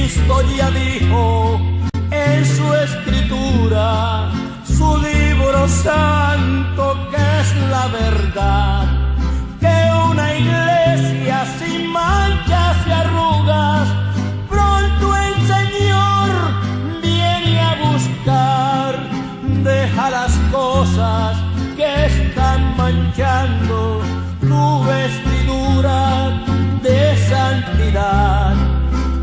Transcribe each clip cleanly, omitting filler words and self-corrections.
Jesucristo ya dijo en su escritura, su libro santo que es la verdad, que una iglesia sin manchas y arrugas, pronto el Señor viene a buscar. Deja las cosas que están manchando tu vestidura de santidad,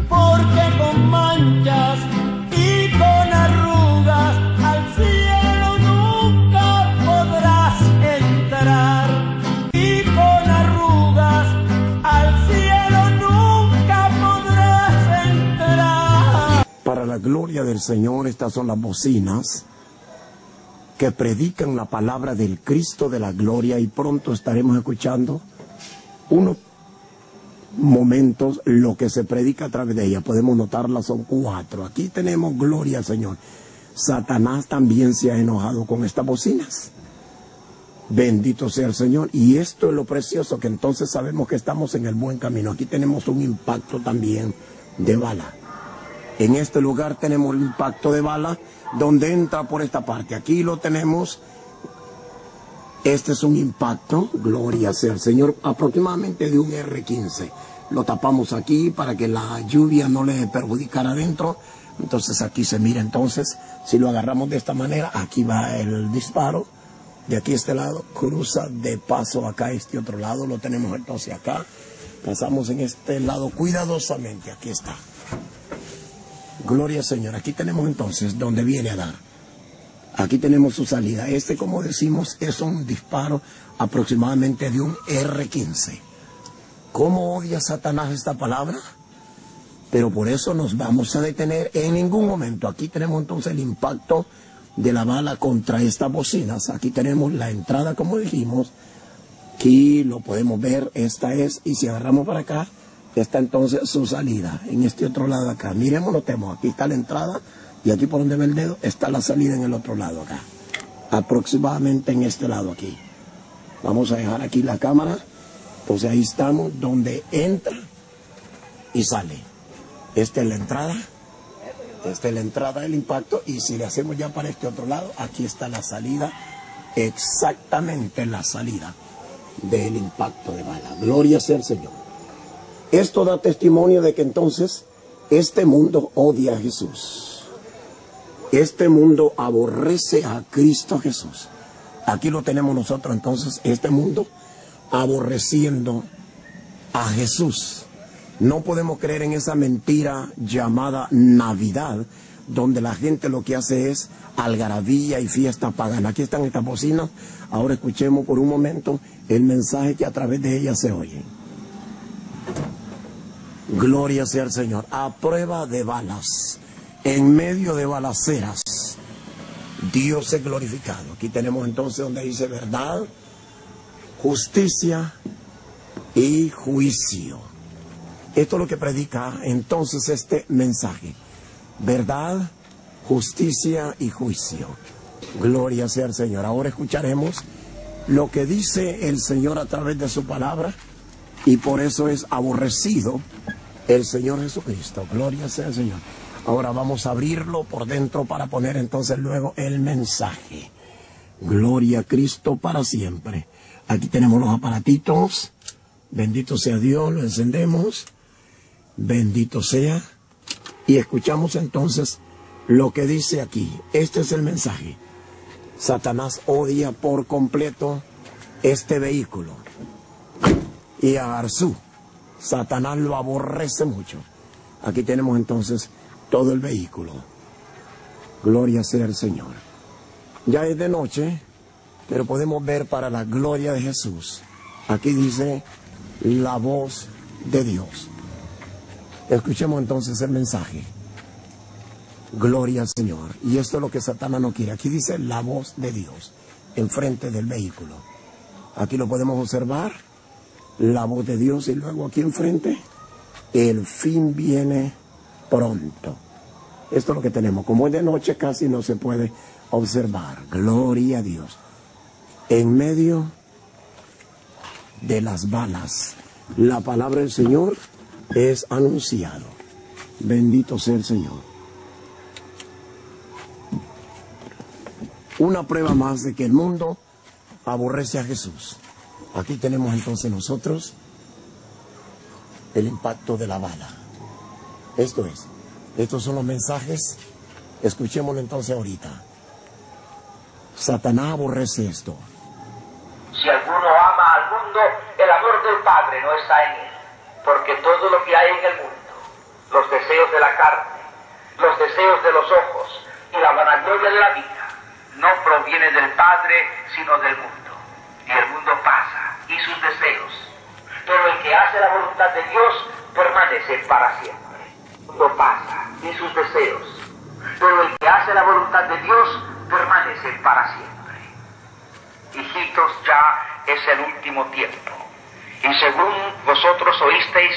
porque con manchas y con arrugas al cielo nunca podrás entrar, y con arrugas al cielo nunca podrás entrar. Para la gloria del Señor, estas son las bocinas que predican la palabra del Cristo de la gloria, y pronto estaremos escuchando unos momentos lo que se predica a través de ella. Podemos notarla, son 4. Aquí tenemos gloria al Señor. Satanás también se ha enojado con estas bocinas. Bendito sea el Señor. Y esto es lo precioso, que entonces sabemos que estamos en el buen camino. Aquí tenemos un impacto también de bala. En este lugar tenemos el impacto de bala donde entra por esta parte. Aquí lo tenemos. Este es un impacto, gloria sea el Señor, aproximadamente de un R15. Lo tapamos aquí para que la lluvia no le perjudicara adentro. Entonces aquí se mira, entonces, si lo agarramos de esta manera, aquí va el disparo. De aquí a este lado, cruza de paso acá a este otro lado. Lo tenemos entonces acá. Pasamos en este lado cuidadosamente. Aquí está. Gloria al Señor. Aquí tenemos entonces donde viene a dar. Aquí tenemos su salida. Este, como decimos, es un disparo aproximadamente de un R15. ¿Cómo odia Satanás esta palabra? Pero por eso nos vamos a detener en ningún momento. Aquí tenemos entonces el impacto de la bala contra estas bocinas. Aquí tenemos la entrada, como dijimos. Aquí lo podemos ver. Esta es, y si agarramos para acá, está entonces su salida. En este otro lado acá. Miremos, notemos. Aquí está la entrada. Y aquí por donde ve el dedo está la salida en el otro lado acá. Aproximadamente en este lado aquí. Vamos a dejar aquí la cámara. Entonces ahí estamos donde entra y sale. Esta es la entrada. Esta es la entrada del impacto. Y si le hacemos ya para este otro lado, aquí está la salida. Exactamente la salida del impacto de bala. Gloria sea el Señor. Esto da testimonio de que entonces este mundo odia a Jesús. Este mundo aborrece a Cristo Jesús. Aquí lo tenemos nosotros entonces, este mundo aborreciendo a Jesús. No podemos creer en esa mentira llamada Navidad, donde la gente lo que hace es algarabía y fiesta pagana. Aquí están estas bocinas. Ahora escuchemos por un momento el mensaje que a través de ellas se oye. Gloria sea al Señor. A prueba de balas, en medio de balaceras, Dios es glorificado. Aquí tenemos entonces donde dice verdad, justicia y juicio. Esto es lo que predica entonces este mensaje. Verdad, justicia y juicio. Gloria sea al Señor. Ahora escucharemos lo que dice el Señor a través de su palabra, y por eso es aborrecido el Señor Jesucristo. Gloria sea al Señor. Ahora vamos a abrirlo por dentro para poner entonces luego el mensaje. Gloria a Cristo para siempre. Aquí tenemos los aparatitos. Bendito sea Dios, lo encendemos. Bendito sea. Y escuchamos entonces lo que dice aquí. Este es el mensaje. Satanás odia por completo este vehículo. Y a Garzú, Satanás lo aborrece mucho. Aquí tenemos entonces todo el vehículo. Gloria sea el Señor. Ya es de noche, pero podemos ver para la gloria de Jesús. Aquí dice la voz de Dios. Escuchemos entonces el mensaje. Gloria al Señor. Y esto es lo que Satanás no quiere. Aquí dice la voz de Dios enfrente del vehículo. Aquí lo podemos observar. La voz de Dios, y luego aquí enfrente, el fin viene pronto. Esto es lo que tenemos. Como es de noche, casi no se puede observar. Gloria a Dios. En medio de las balas, la palabra del Señor es anunciado. Bendito sea el Señor. Una prueba más de que el mundo aborrece a Jesús. Aquí tenemos entonces nosotros el impacto de la bala. Estos son los mensajes. Escuchémoslo entonces ahorita. Satanás aborrece esto. Si alguno ama al mundo, el amor del Padre no está en él, porque todo lo que hay en el mundo, los deseos de la carne, los deseos de los ojos y la vanagloria de la vida, no proviene del Padre, sino del mundo. Y el mundo pasa, y sus deseos, pero el que hace la voluntad de Dios permanece para siempre. El mundo pasa, y sus deseos, pero el que hace la voluntad de Dios permanece para siempre. Hijitos, ya es el último tiempo, y según vosotros oísteis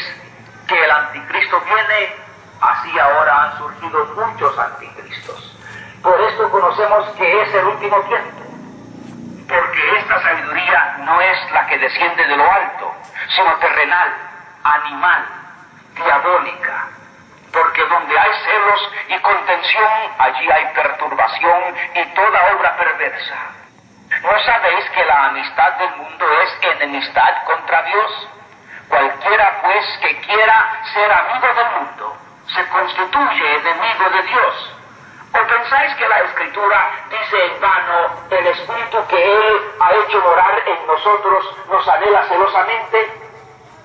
que el anticristo viene, así ahora han surgido muchos anticristos. Por esto conocemos que es el último tiempo, porque esta sabiduría no es la que desciende de lo alto, sino terrenal, animal, diabólica. Porque donde hay celos y contención, allí hay perturbación y toda obra perversa. ¿No sabéis que la amistad del mundo es enemistad contra Dios? Cualquiera pues que quiera ser amigo del mundo, se constituye enemigo de Dios. ¿O pensáis que la Escritura dice en vano, el Espíritu que Él ha hecho morar en nosotros nos anhela celosamente?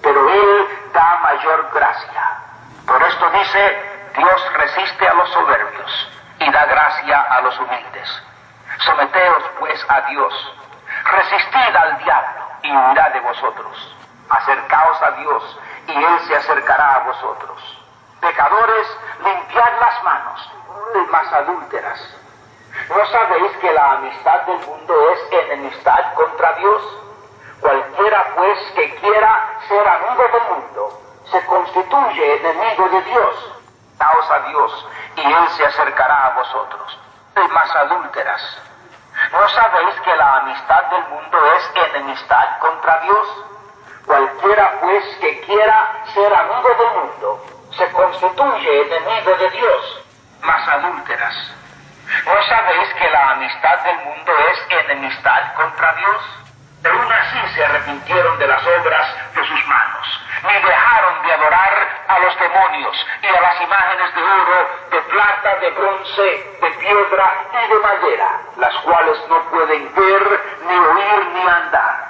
Pero Él da mayor gracia. Por esto dice, Dios resiste a los soberbios y da gracia a los humildes. Someteos pues a Dios, resistid al diablo y huirá de vosotros. Acercaos a Dios y Él se acercará a vosotros. Pecadores, limpiad las manos, almas adúlteras. ¿No sabéis que la amistad del mundo es enemistad contra Dios? Cualquiera pues que quiera ser amigo del mundo, se constituye enemigo de Dios. Daos a Dios y Él se acercará a vosotros. Almas adúlteras. ¿No sabéis que la amistad del mundo es enemistad contra Dios? Cualquiera pues que quiera ser amigo del mundo, se constituye enemigo de Dios. Mas adúlteras. ¿No sabéis que la amistad del mundo es enemistad contra Dios? Pero aún así se arrepintieron de las obras de sus manos, ni dejaron de adorar a los demonios y a las imágenes de oro, de plata, de bronce, de piedra y de madera, las cuales no pueden ver, ni oír, ni andar.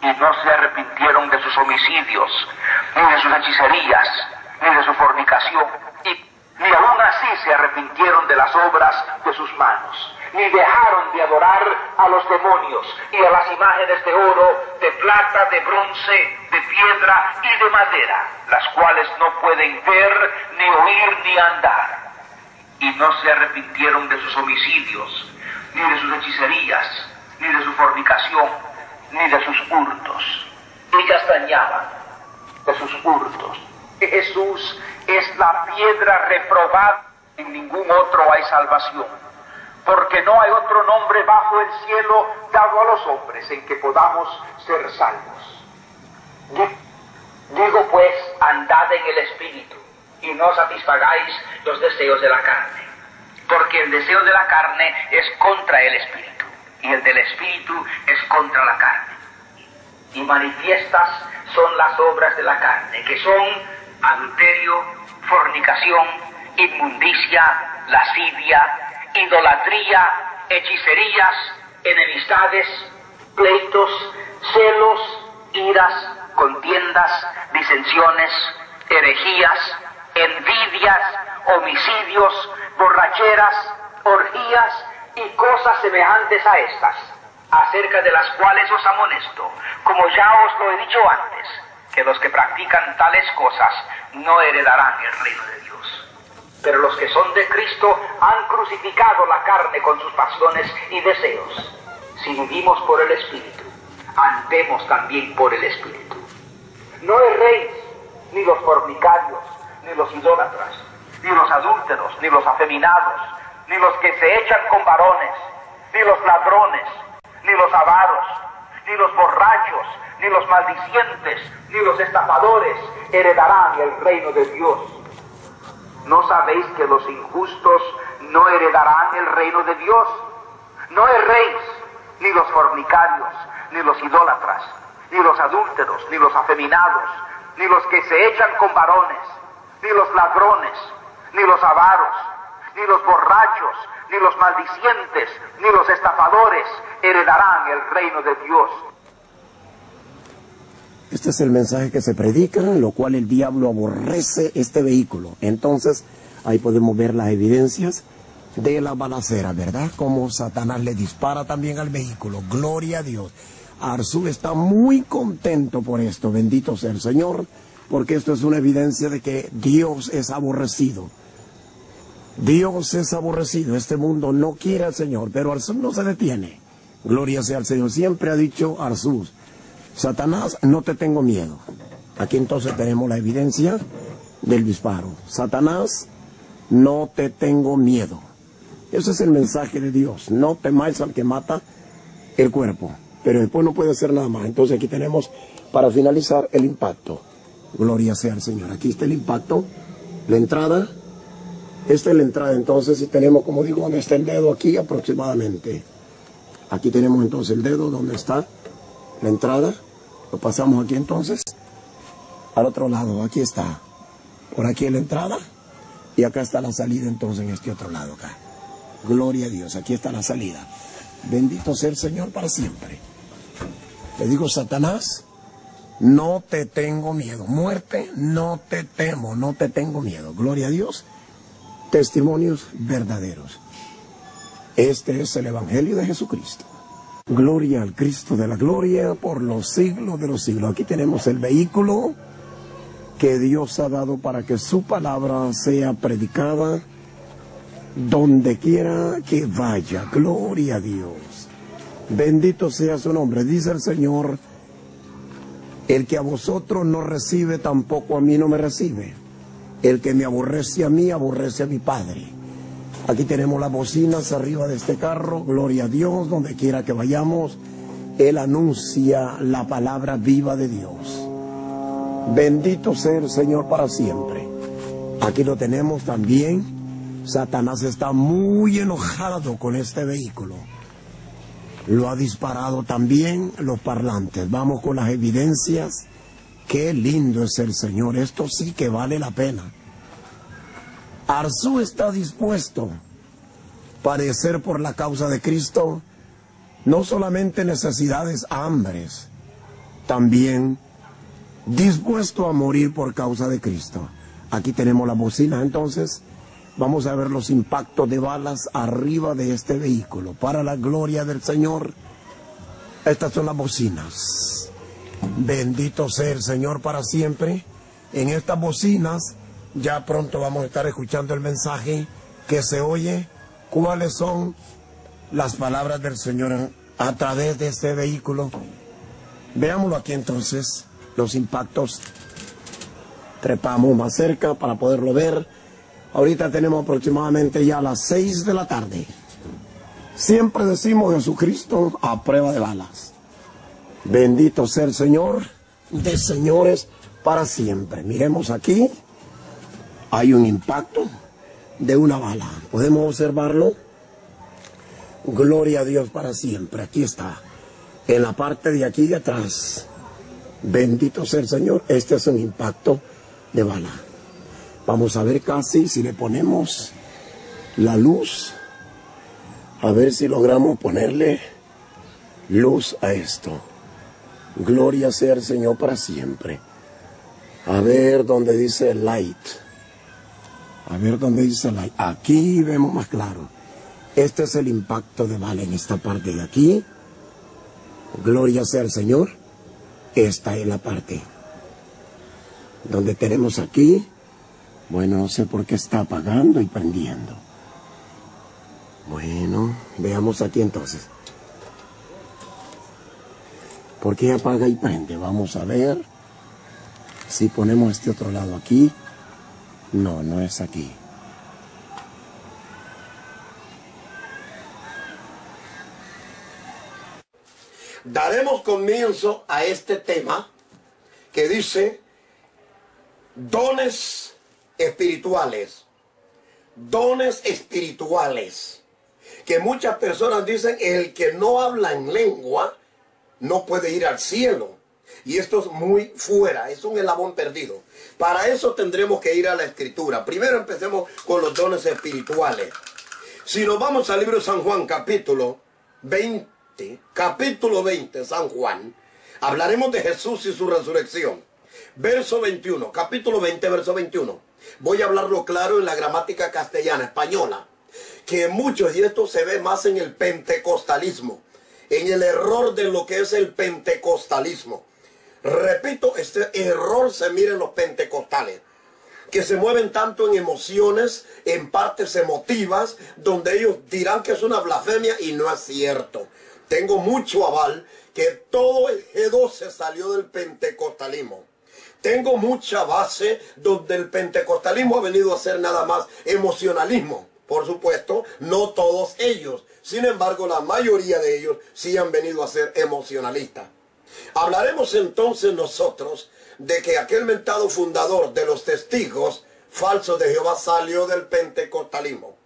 Y no se arrepintieron de sus homicidios, ni de sus hechicerías, ni de su fornicación, y ni aún así se arrepintieron de las obras de sus manos, ni dejaron de adorar a los demonios y a las imágenes de oro, de plata, de bronce, de piedra y de madera, las cuales no pueden ver, ni oír, ni andar. Y no se arrepintieron de sus homicidios, ni de sus hechicerías, ni de su fornicación, ni de sus hurtos. Ellas dañaban de sus hurtos. Jesús es la piedra reprobada, en ningún otro hay salvación, porque no hay otro nombre bajo el cielo dado a los hombres en que podamos ser salvos. Digo pues, andad en el Espíritu, y no satisfagáis los deseos de la carne, porque el deseo de la carne es contra el Espíritu, y el del Espíritu es contra la carne. Y manifiestas son las obras de la carne, que son adulterio, fornicación, inmundicia, lascivia, idolatría, hechicerías, enemistades, pleitos, celos, iras, contiendas, disensiones, herejías, envidias, homicidios, borracheras, orgías y cosas semejantes a estas, acerca de las cuales os amonesto, como ya os lo he dicho antes, que los que practican tales cosas no heredarán el reino de Dios. Pero los que son de Cristo han crucificado la carne con sus pasiones y deseos. Si vivimos por el Espíritu, andemos también por el Espíritu. No erréis, ni los fornicarios, ni los idólatras, ni los adúlteros, ni los afeminados, ni los que se echan con varones, ni los ladrones, ni los avaros, ni los borrachos, ni los maldicientes, ni los estafadores heredarán el reino de Dios. sabéis que los injustos no heredarán el reino de Dios? No erréis, ni los fornicarios, ni los idólatras, ni los adúlteros, ni los afeminados, ni los que se echan con varones, ni los ladrones, ni los avaros, ni los borrachos, ni los maldicientes, ni los estafadores heredarán el reino de Dios. Este es el mensaje que se predica, lo cual el diablo aborrece este vehículo. Entonces, ahí podemos ver las evidencias de la balacera, ¿verdad? Como Satanás le dispara también al vehículo. Gloria a Dios. Arzú está muy contento por esto, bendito sea el Señor, porque esto es una evidencia de que Dios es aborrecido. Dios es aborrecido, este mundo no quiere al Señor, pero Arzú no se detiene. Gloria sea al Señor. Siempre ha dicho Arzú: Satanás, no te tengo miedo. Aquí entonces tenemos la evidencia del disparo. Satanás, no te tengo miedo. Ese es el mensaje de Dios. No temáis al que mata el cuerpo, pero después no puede hacer nada más. Entonces aquí tenemos, para finalizar, el impacto. Gloria sea al Señor. Aquí está el impacto, la entrada. Esta es la entrada entonces, y tenemos, como digo, donde está el dedo aquí aproximadamente. Aquí tenemos entonces el dedo donde está la entrada. Lo pasamos aquí entonces al otro lado. Aquí está, por aquí es la entrada, y acá está la salida entonces en este otro lado acá. Gloria a Dios, aquí está la salida. Bendito sea el Señor para siempre. Le digo: Satanás, no te tengo miedo. Muerte, no te temo, no te tengo miedo. Gloria a Dios. Testimonios verdaderos. Este es el Evangelio de Jesucristo. Gloria al Cristo de la gloria por los siglos de los siglos. Aquí tenemos el vehículo que Dios ha dado para que su palabra sea predicada donde quiera que vaya. Gloria a Dios. Bendito sea su nombre. Dice el Señor: el que a vosotros no recibe, tampoco a mí no me recibe. El que me aborrece a mí, aborrece a mi Padre. Aquí tenemos las bocinas arriba de este carro. Gloria a Dios. Donde quiera que vayamos, Él anuncia la palabra viva de Dios. Bendito sea el Señor para siempre. Aquí lo tenemos también. Satanás está muy enojado con este vehículo. Lo ha disparado también los parlantes. Vamos con las evidencias. Qué lindo es el Señor. Esto sí que vale la pena. Arzú está dispuesto a padecer por la causa de Cristo. No solamente necesidades, hambres. También dispuesto a morir por causa de Cristo. Aquí tenemos la bocina. Entonces vamos a ver los impactos de balas arriba de este vehículo. Para la gloria del Señor. Estas son las bocinas. Bendito sea el Señor para siempre. En estas bocinas ya pronto vamos a estar escuchando el mensaje que se oye. ¿Cuáles son las palabras del Señor a través de este vehículo? Veámoslo aquí entonces, los impactos. Trepamos más cerca para poderlo ver. Ahorita tenemos aproximadamente ya las 6 de la tarde. Siempre decimos: Jesucristo a prueba de balas. Bendito sea el Señor de señores para siempre. Miremos aquí. Hay un impacto de una bala. ¿Podemos observarlo? Gloria a Dios para siempre. Aquí está. En la parte de aquí de atrás. Bendito sea el Señor. Este es un impacto de bala. Vamos a ver casi si le ponemos la luz. A ver si logramos ponerle luz a esto. Gloria sea el Señor para siempre. A ver dónde dice light. A ver dónde dice light. Aquí vemos más claro. Este es el impacto de bala en esta parte de aquí. Gloria sea el Señor. Esta es la parte donde tenemos aquí. Bueno, no sé por qué está apagando y prendiendo. Bueno, veamos aquí entonces. ¿Por qué apaga y prende? Vamos a ver. Si ponemos este otro lado aquí. No, no es aquí. Daremos comienzo a este tema que dice dones espirituales. dones espirituales. Que muchas personas dicen, el que no habla en lengua no puede ir al cielo. Y esto es muy fuera, es un eslabón perdido. Para eso tendremos que ir a la Escritura. Primero empecemos con los dones espirituales. Si nos vamos al libro de San Juan, capítulo 20, San Juan, hablaremos de Jesús y su resurrección. Verso 21, capítulo 20, verso 21. Voy a hablarlo claro en la gramática castellana, española, que muchos, y esto se ve más en el pentecostalismo, en el error de lo que es el pentecostalismo. Repito, este error se mira en los pentecostales, que se mueven tanto en emociones, en partes emotivas, donde ellos dirán que es una blasfemia y no es cierto. Tengo mucho aval que todo el G12 salió del pentecostalismo. Tengo mucha base donde el pentecostalismo ha venido a ser nada más emocionalismo. Por supuesto, no todos ellos. Sin embargo, la mayoría de ellos sí han venido a ser emocionalistas. Hablaremos entonces nosotros de que aquel mentado fundador de los testigos falsos de Jehová salió del pentecostalismo.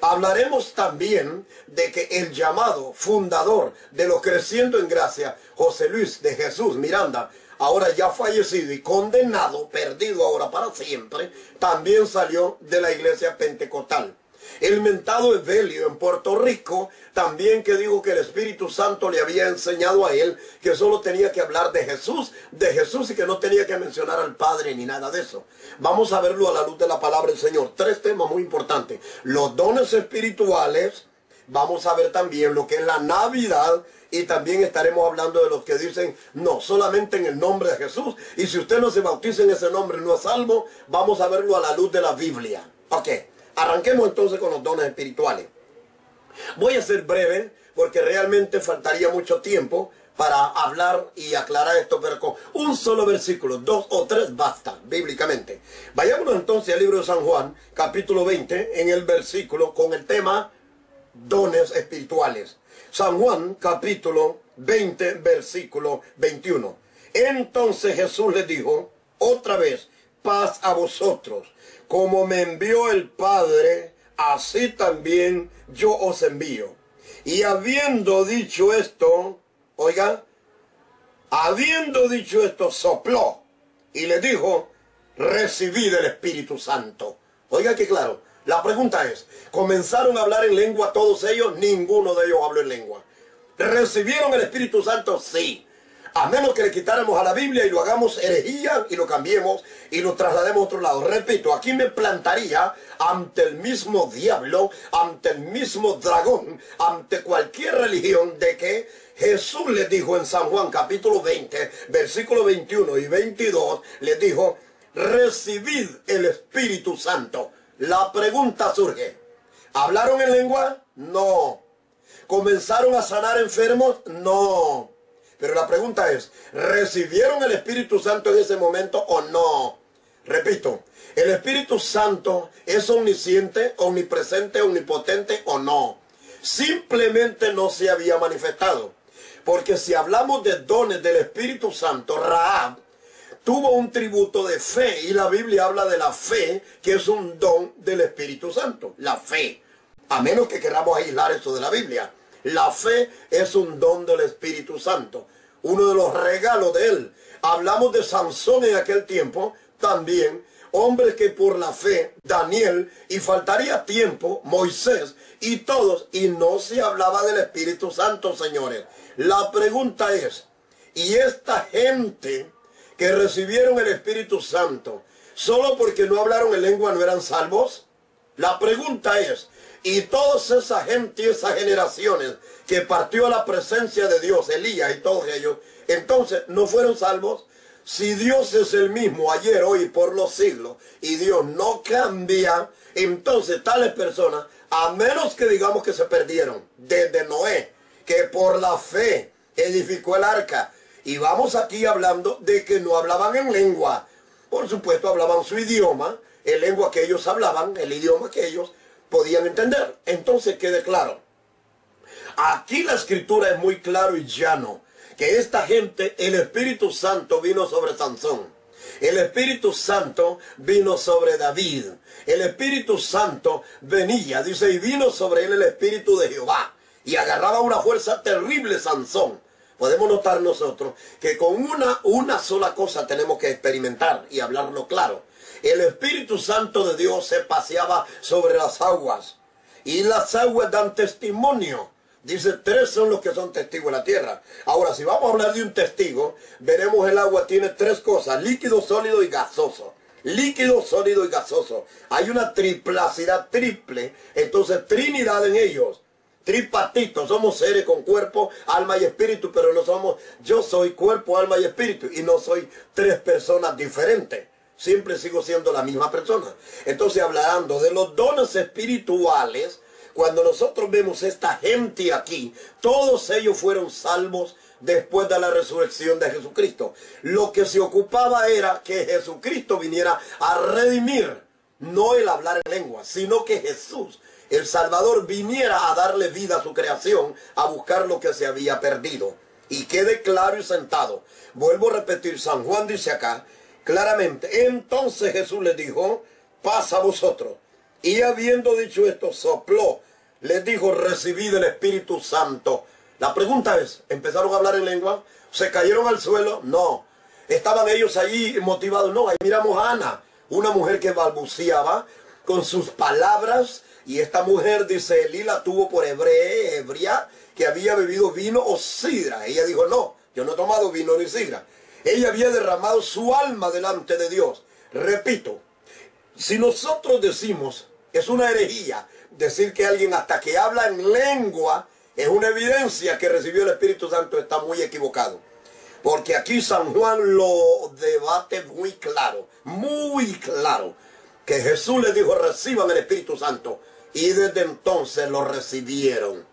Hablaremos también de que el llamado fundador de los Creciendo en Gracia, José Luis de Jesús Miranda, ahora ya fallecido y condenado, perdido ahora para siempre, también salió de la iglesia pentecostal. El mentado Evelio en Puerto Rico, también que dijo que el Espíritu Santo le había enseñado a él que solo tenía que hablar de Jesús y que no tenía que mencionar al Padre ni nada de eso. Vamos a verlo a la luz de la palabra del Señor. Tres temas muy importantes. Los dones espirituales, vamos a ver también lo que es la Navidad y también estaremos hablando de los que dicen no, solamente en el nombre de Jesús. Y si usted no se bautiza en ese nombre no es salvo, vamos a verlo a la luz de la Biblia. Ok. Arranquemos entonces con los dones espirituales. Voy a ser breve porque realmente faltaría mucho tiempo para hablar y aclarar esto, pero con un solo versículo, 2 o 3 basta, bíblicamente. Vayámonos entonces al libro de San Juan, capítulo 20, en el versículo con el tema dones espirituales. San Juan, capítulo 20, versículo 21. Entonces Jesús les dijo, otra vez, paz a vosotros. Como me envió el Padre, así también yo os envío. Y habiendo dicho esto, oiga, habiendo dicho esto, sopló y le dijo, recibid el Espíritu Santo. Oiga que claro, la pregunta es, ¿comenzaron a hablar en lengua todos ellos? Ninguno de ellos habló en lengua. ¿Recibieron el Espíritu Santo? Sí. A menos que le quitáramos a la Biblia y lo hagamos herejía y lo cambiemos y lo traslademos a otro lado. Repito, aquí me plantaría ante el mismo diablo, ante el mismo dragón, ante cualquier religión de que Jesús les dijo en San Juan capítulo 20, versículo 21 y 22, les dijo, recibid el Espíritu Santo. La pregunta surge, ¿hablaron en lengua? No. ¿Comenzaron a sanar enfermos? No. Pero la pregunta es, ¿recibieron el Espíritu Santo en ese momento o no? Repito, ¿el Espíritu Santo es omnisciente, omnipresente, omnipotente o no? Simplemente no se había manifestado. Porque si hablamos de dones del Espíritu Santo, Rahab tuvo un tributo de fe y la Biblia habla de la fe, que es un don del Espíritu Santo. La fe. A menos que queramos aislar eso de la Biblia. La fe es un don del Espíritu Santo, uno de los regalos de él. Hablamos de Sansón en aquel tiempo, también, hombres que por la fe, Daniel, y faltaría tiempo, Moisés, y todos, y no se hablaba del Espíritu Santo, señores. La pregunta es, ¿y esta gente que recibieron el Espíritu Santo, solo porque no hablaron en lengua no eran salvos? La pregunta es, y toda esa gente y esas generaciones que partió a la presencia de Dios, Elías y todos ellos, entonces no fueron salvos. Si Dios es el mismo ayer, hoy y por los siglos, y Dios no cambia, entonces tales personas, a menos que digamos que se perdieron, desde Noé, que por la fe edificó el arca, y vamos aquí hablando de que no hablaban en lengua. Por supuesto hablaban su idioma, el lengua que ellos hablaban, el idioma que ellos podían entender. Entonces quede claro, aquí la escritura es muy claro y llano, que esta gente, el Espíritu Santo vino sobre Sansón. El Espíritu Santo vino sobre David. El Espíritu Santo venía, dice, y vino sobre él el Espíritu de Jehová. Y agarraba una fuerza terrible Sansón. Podemos notar nosotros que con una sola cosa tenemos que experimentar y hablarlo claro. El Espíritu Santo de Dios se paseaba sobre las aguas. Y las aguas dan testimonio. Dice, 3 son los que son testigos en la tierra. Ahora, si vamos a hablar de un testigo, veremos el agua tiene 3 cosas: líquido, sólido y gaseoso. Líquido, sólido y gaseoso. Hay una triplacidad, triple, entonces trinidad en ellos. Tripatito, somos seres con cuerpo, alma y espíritu, pero no somos, yo soy cuerpo, alma y espíritu, y no soy 3 personas diferentes. Siempre sigo siendo la misma persona. Entonces, hablando de los dones espirituales, cuando nosotros vemos esta gente aquí, todos ellos fueron salvos después de la resurrección de Jesucristo. Lo que se ocupaba era que Jesucristo viniera a redimir, no el hablar en lengua, sino que Jesús, el Salvador, viniera a darle vida a su creación, a buscar lo que se había perdido. Y quede claro y sentado. Vuelvo a repetir, San Juan dice acá, claramente, entonces Jesús les dijo, paz a vosotros. Y habiendo dicho esto, sopló, les dijo, recibid el Espíritu Santo. La pregunta es, ¿empezaron a hablar en lengua? ¿Se cayeron al suelo? No. ¿Estaban ellos allí motivados? No. Ahí miramos a Ana, una mujer que balbuceaba con sus palabras. Y esta mujer, dice, Elí la tuvo por ebria, que había bebido vino o sidra. Ella dijo, no, yo no he tomado vino ni sidra. Ella había derramado su alma delante de Dios. Repito, si nosotros decimos, es una herejía decir que alguien hasta que habla en lengua es una evidencia que recibió el Espíritu Santo, está muy equivocado. Porque aquí San Juan lo debate muy claro, que Jesús les dijo, reciban el Espíritu Santo, y desde entonces lo recibieron.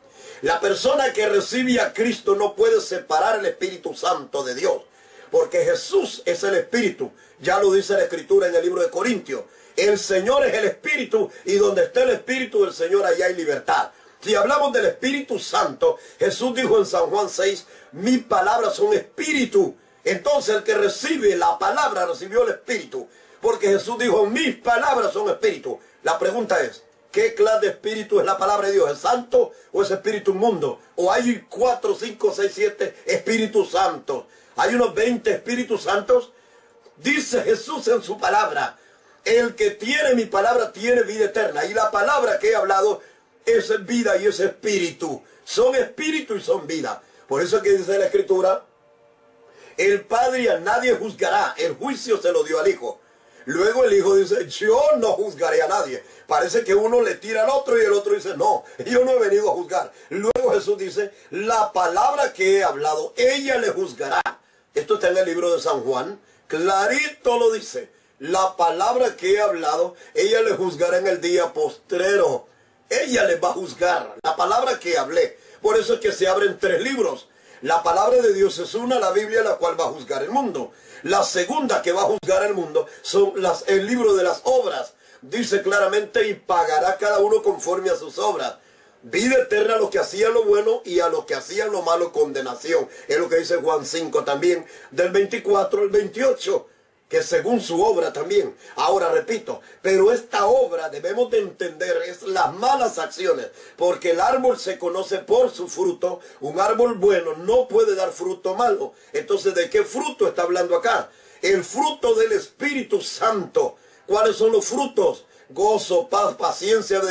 La persona que recibe a Cristo no puede separar el Espíritu Santo de Dios, porque Jesús es el Espíritu. Ya lo dice la Escritura en el libro de Corintios. El Señor es el Espíritu, y donde está el Espíritu del Señor, allá hay libertad. Si hablamos del Espíritu Santo, Jesús dijo en San Juan 6, mis palabras son Espíritu. Entonces el que recibe la palabra recibió el Espíritu, porque Jesús dijo, mis palabras son Espíritu. La pregunta es, ¿qué clase de Espíritu es la palabra de Dios? ¿Es santo o es Espíritu inmundo? ¿O hay 4, 5, 6, 7 Espíritus Santos? ¿Hay unos 20 Espíritus Santos? Dice Jesús en su palabra, el que tiene mi palabra tiene vida eterna. Y la palabra que he hablado es vida y es espíritu. Son espíritu y son vida. Por eso es que dice la Escritura, el Padre a nadie juzgará. El juicio se lo dio al Hijo. Luego el Hijo dice, yo no juzgaré a nadie. Parece que uno le tira al otro y el otro dice, no, yo no he venido a juzgar. Luego Jesús dice, la palabra que he hablado, ella le juzgará. Esto está en el libro de San Juan. Clarito lo dice. La palabra que he hablado, ella le juzgará en el día postrero. Ella les va a juzgar. La palabra que hablé. Por eso es que se abren 3 libros. La palabra de Dios es una, la Biblia, la cual va a juzgar el mundo. La segunda que va a juzgar el mundo son el libro de las obras. Dice claramente, y pagará cada uno conforme a sus obras. Vida eterna a los que hacían lo bueno y a los que hacían lo malo, condenación. Es lo que dice Juan 5 también, del 24 al 28. Que según su obra también. Ahora repito, pero esta obra debemos de entender es las malas acciones, porque el árbol se conoce por su fruto. Un árbol bueno no puede dar fruto malo. Entonces, ¿de qué fruto está hablando acá? El fruto del Espíritu Santo. ¿Cuáles son los frutos? Gozo, paz, paciencia,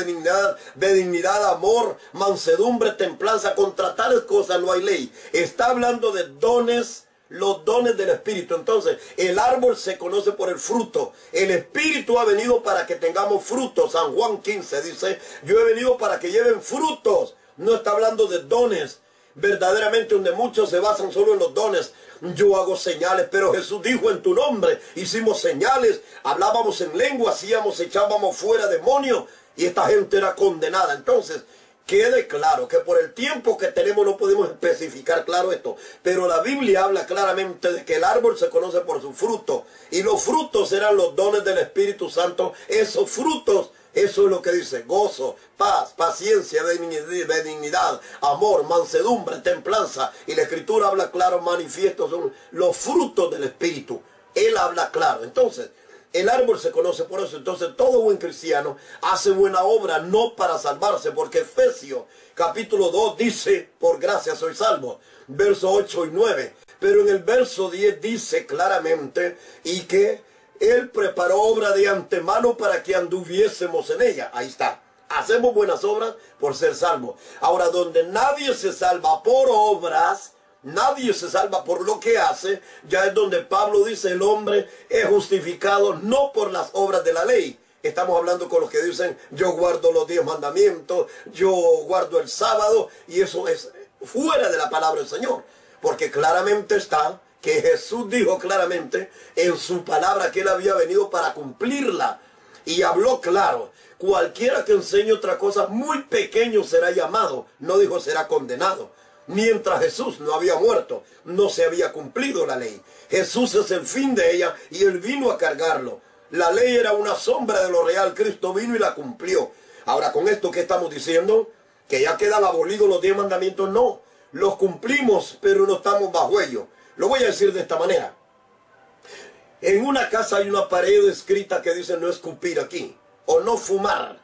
benignidad, amor, mansedumbre, templanza. Contra tales cosas no hay ley. Está hablando de dones, los dones del Espíritu. Entonces, el árbol se conoce por el fruto. El Espíritu ha venido para que tengamos frutos. San Juan 15 dice, yo he venido para que lleven frutos. No está hablando de dones. Verdaderamente, donde muchos se basan solo en los dones. Yo hago señales, pero Jesús dijo, en tu nombre hicimos señales, hablábamos en lengua, echábamos fuera demonios, y esta gente era condenada. Entonces, quede claro que por el tiempo que tenemos no podemos especificar claro esto, pero la Biblia habla claramente de que el árbol se conoce por su fruto, y los frutos eran los dones del Espíritu Santo. Esos frutos, eso es lo que dice: gozo, paz, paciencia, benignidad, amor, mansedumbre, templanza. Y la Escritura habla claro, manifiesto, son los frutos del Espíritu. Él habla claro. Entonces, el árbol se conoce por eso. Entonces, todo buen cristiano hace buena obra no para salvarse, porque Efesios capítulo 2 dice, por gracia soy salvo, versos 8 y 9. Pero en el verso 10 dice claramente, y que Él preparó obra de antemano para que anduviésemos en ella. Ahí está. Hacemos buenas obras por ser salvos. Ahora, donde nadie se salva por obras, nadie se salva por lo que hace, ya es donde Pablo dice, el hombre es justificado no por las obras de la ley. Estamos hablando con los que dicen, yo guardo los 10 mandamientos, yo guardo el sábado, y eso es fuera de la palabra del Señor. Porque claramente está que Jesús dijo claramente en su palabra que Él había venido para cumplirla. Y habló claro, cualquiera que enseñe otra cosa, muy pequeño será llamado. No dijo será condenado. Mientras Jesús no había muerto, no se había cumplido la ley. Jesús es el fin de ella y Él vino a cargarlo. La ley era una sombra de lo real. Cristo vino y la cumplió. Ahora, con esto, ¿qué estamos diciendo? Que ya quedan abolidos los 10 mandamientos. No, los cumplimos, pero no estamos bajo ellos. Lo voy a decir de esta manera. En una casa hay una pared escrita que dice no escupir aquí, o no fumar.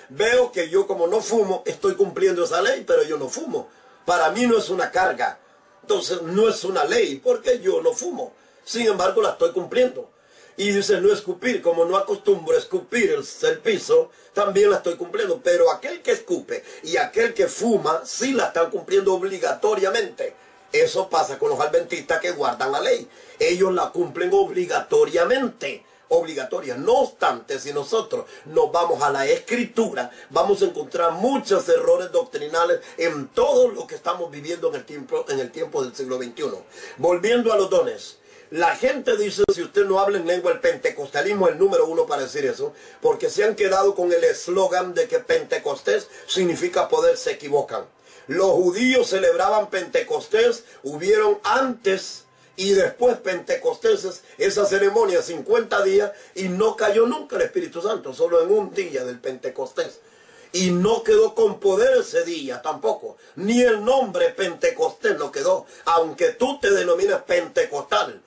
Veo que yo, como no fumo, estoy cumpliendo esa ley, pero yo no fumo. Para mí no es una carga. Entonces no es una ley, porque yo no fumo. Sin embargo, la estoy cumpliendo. Y dice no escupir, como no acostumbro escupir el piso, también la estoy cumpliendo. Pero aquel que escupe y aquel que fuma, sí la están cumpliendo obligatoriamente. Eso pasa con los adventistas que guardan la ley. Ellos la cumplen obligatoriamente. Obligatoria. No obstante, si nosotros nos vamos a la Escritura, vamos a encontrar muchos errores doctrinales en todo lo que estamos viviendo en el tiempo del siglo XXI. Volviendo a los dones. La gente dice, si usted no habla en lengua, el pentecostalismo es el número 1 para decir eso, porque se han quedado con el eslogan de que Pentecostés significa poder. Se equivocan. Los judíos celebraban Pentecostés, hubieron antes y después Pentecosteses, esa ceremonia 50 días, y no cayó nunca el Espíritu Santo, solo en un día del Pentecostés. Y no quedó con poder ese día tampoco, ni el nombre Pentecostés no quedó, aunque tú te denominas pentecostal.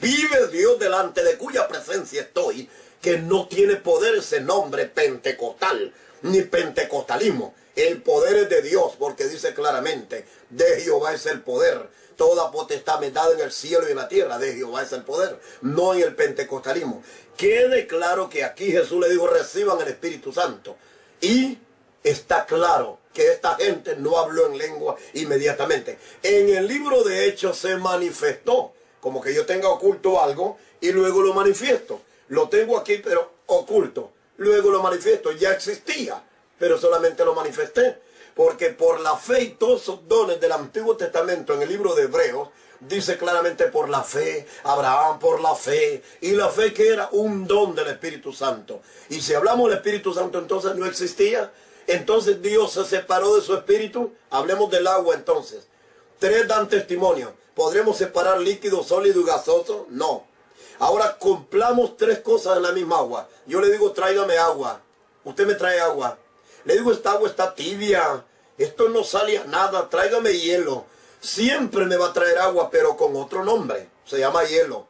Vive Dios delante de cuya presencia estoy, que no tiene poder ese nombre pentecostal, ni pentecostalismo. El poder es de Dios, porque dice claramente, de Jehová es el poder. Toda potestad me dada en el cielo y en la tierra, de Jehová es el poder, no en el pentecostalismo. Quede claro que aquí Jesús le dijo, reciban el Espíritu Santo. Y está claro que esta gente no habló en lengua inmediatamente. En el libro de Hechos se manifestó, como que yo tenga oculto algo y luego lo manifiesto. Lo tengo aquí, pero oculto. Luego lo manifiesto. Ya existía, pero solamente lo manifesté. Porque por la fe y todos esos dones del Antiguo Testamento en el libro de Hebreos, dice claramente por la fe, Abraham por la fe, y la fe que era un don del Espíritu Santo. Y si hablamos del Espíritu Santo, entonces no existía. Entonces Dios se separó de su Espíritu. Hablemos del agua entonces. 3 dan testimonio. ¿Podremos separar líquido, sólido y gaseoso? No. Ahora cumplamos 3 cosas en la misma agua. Yo le digo, tráigame agua. Usted me trae agua. Le digo, esta agua está tibia. Esto no sale a nada. Tráigame hielo. Siempre me va a traer agua, pero con otro nombre. Se llama hielo.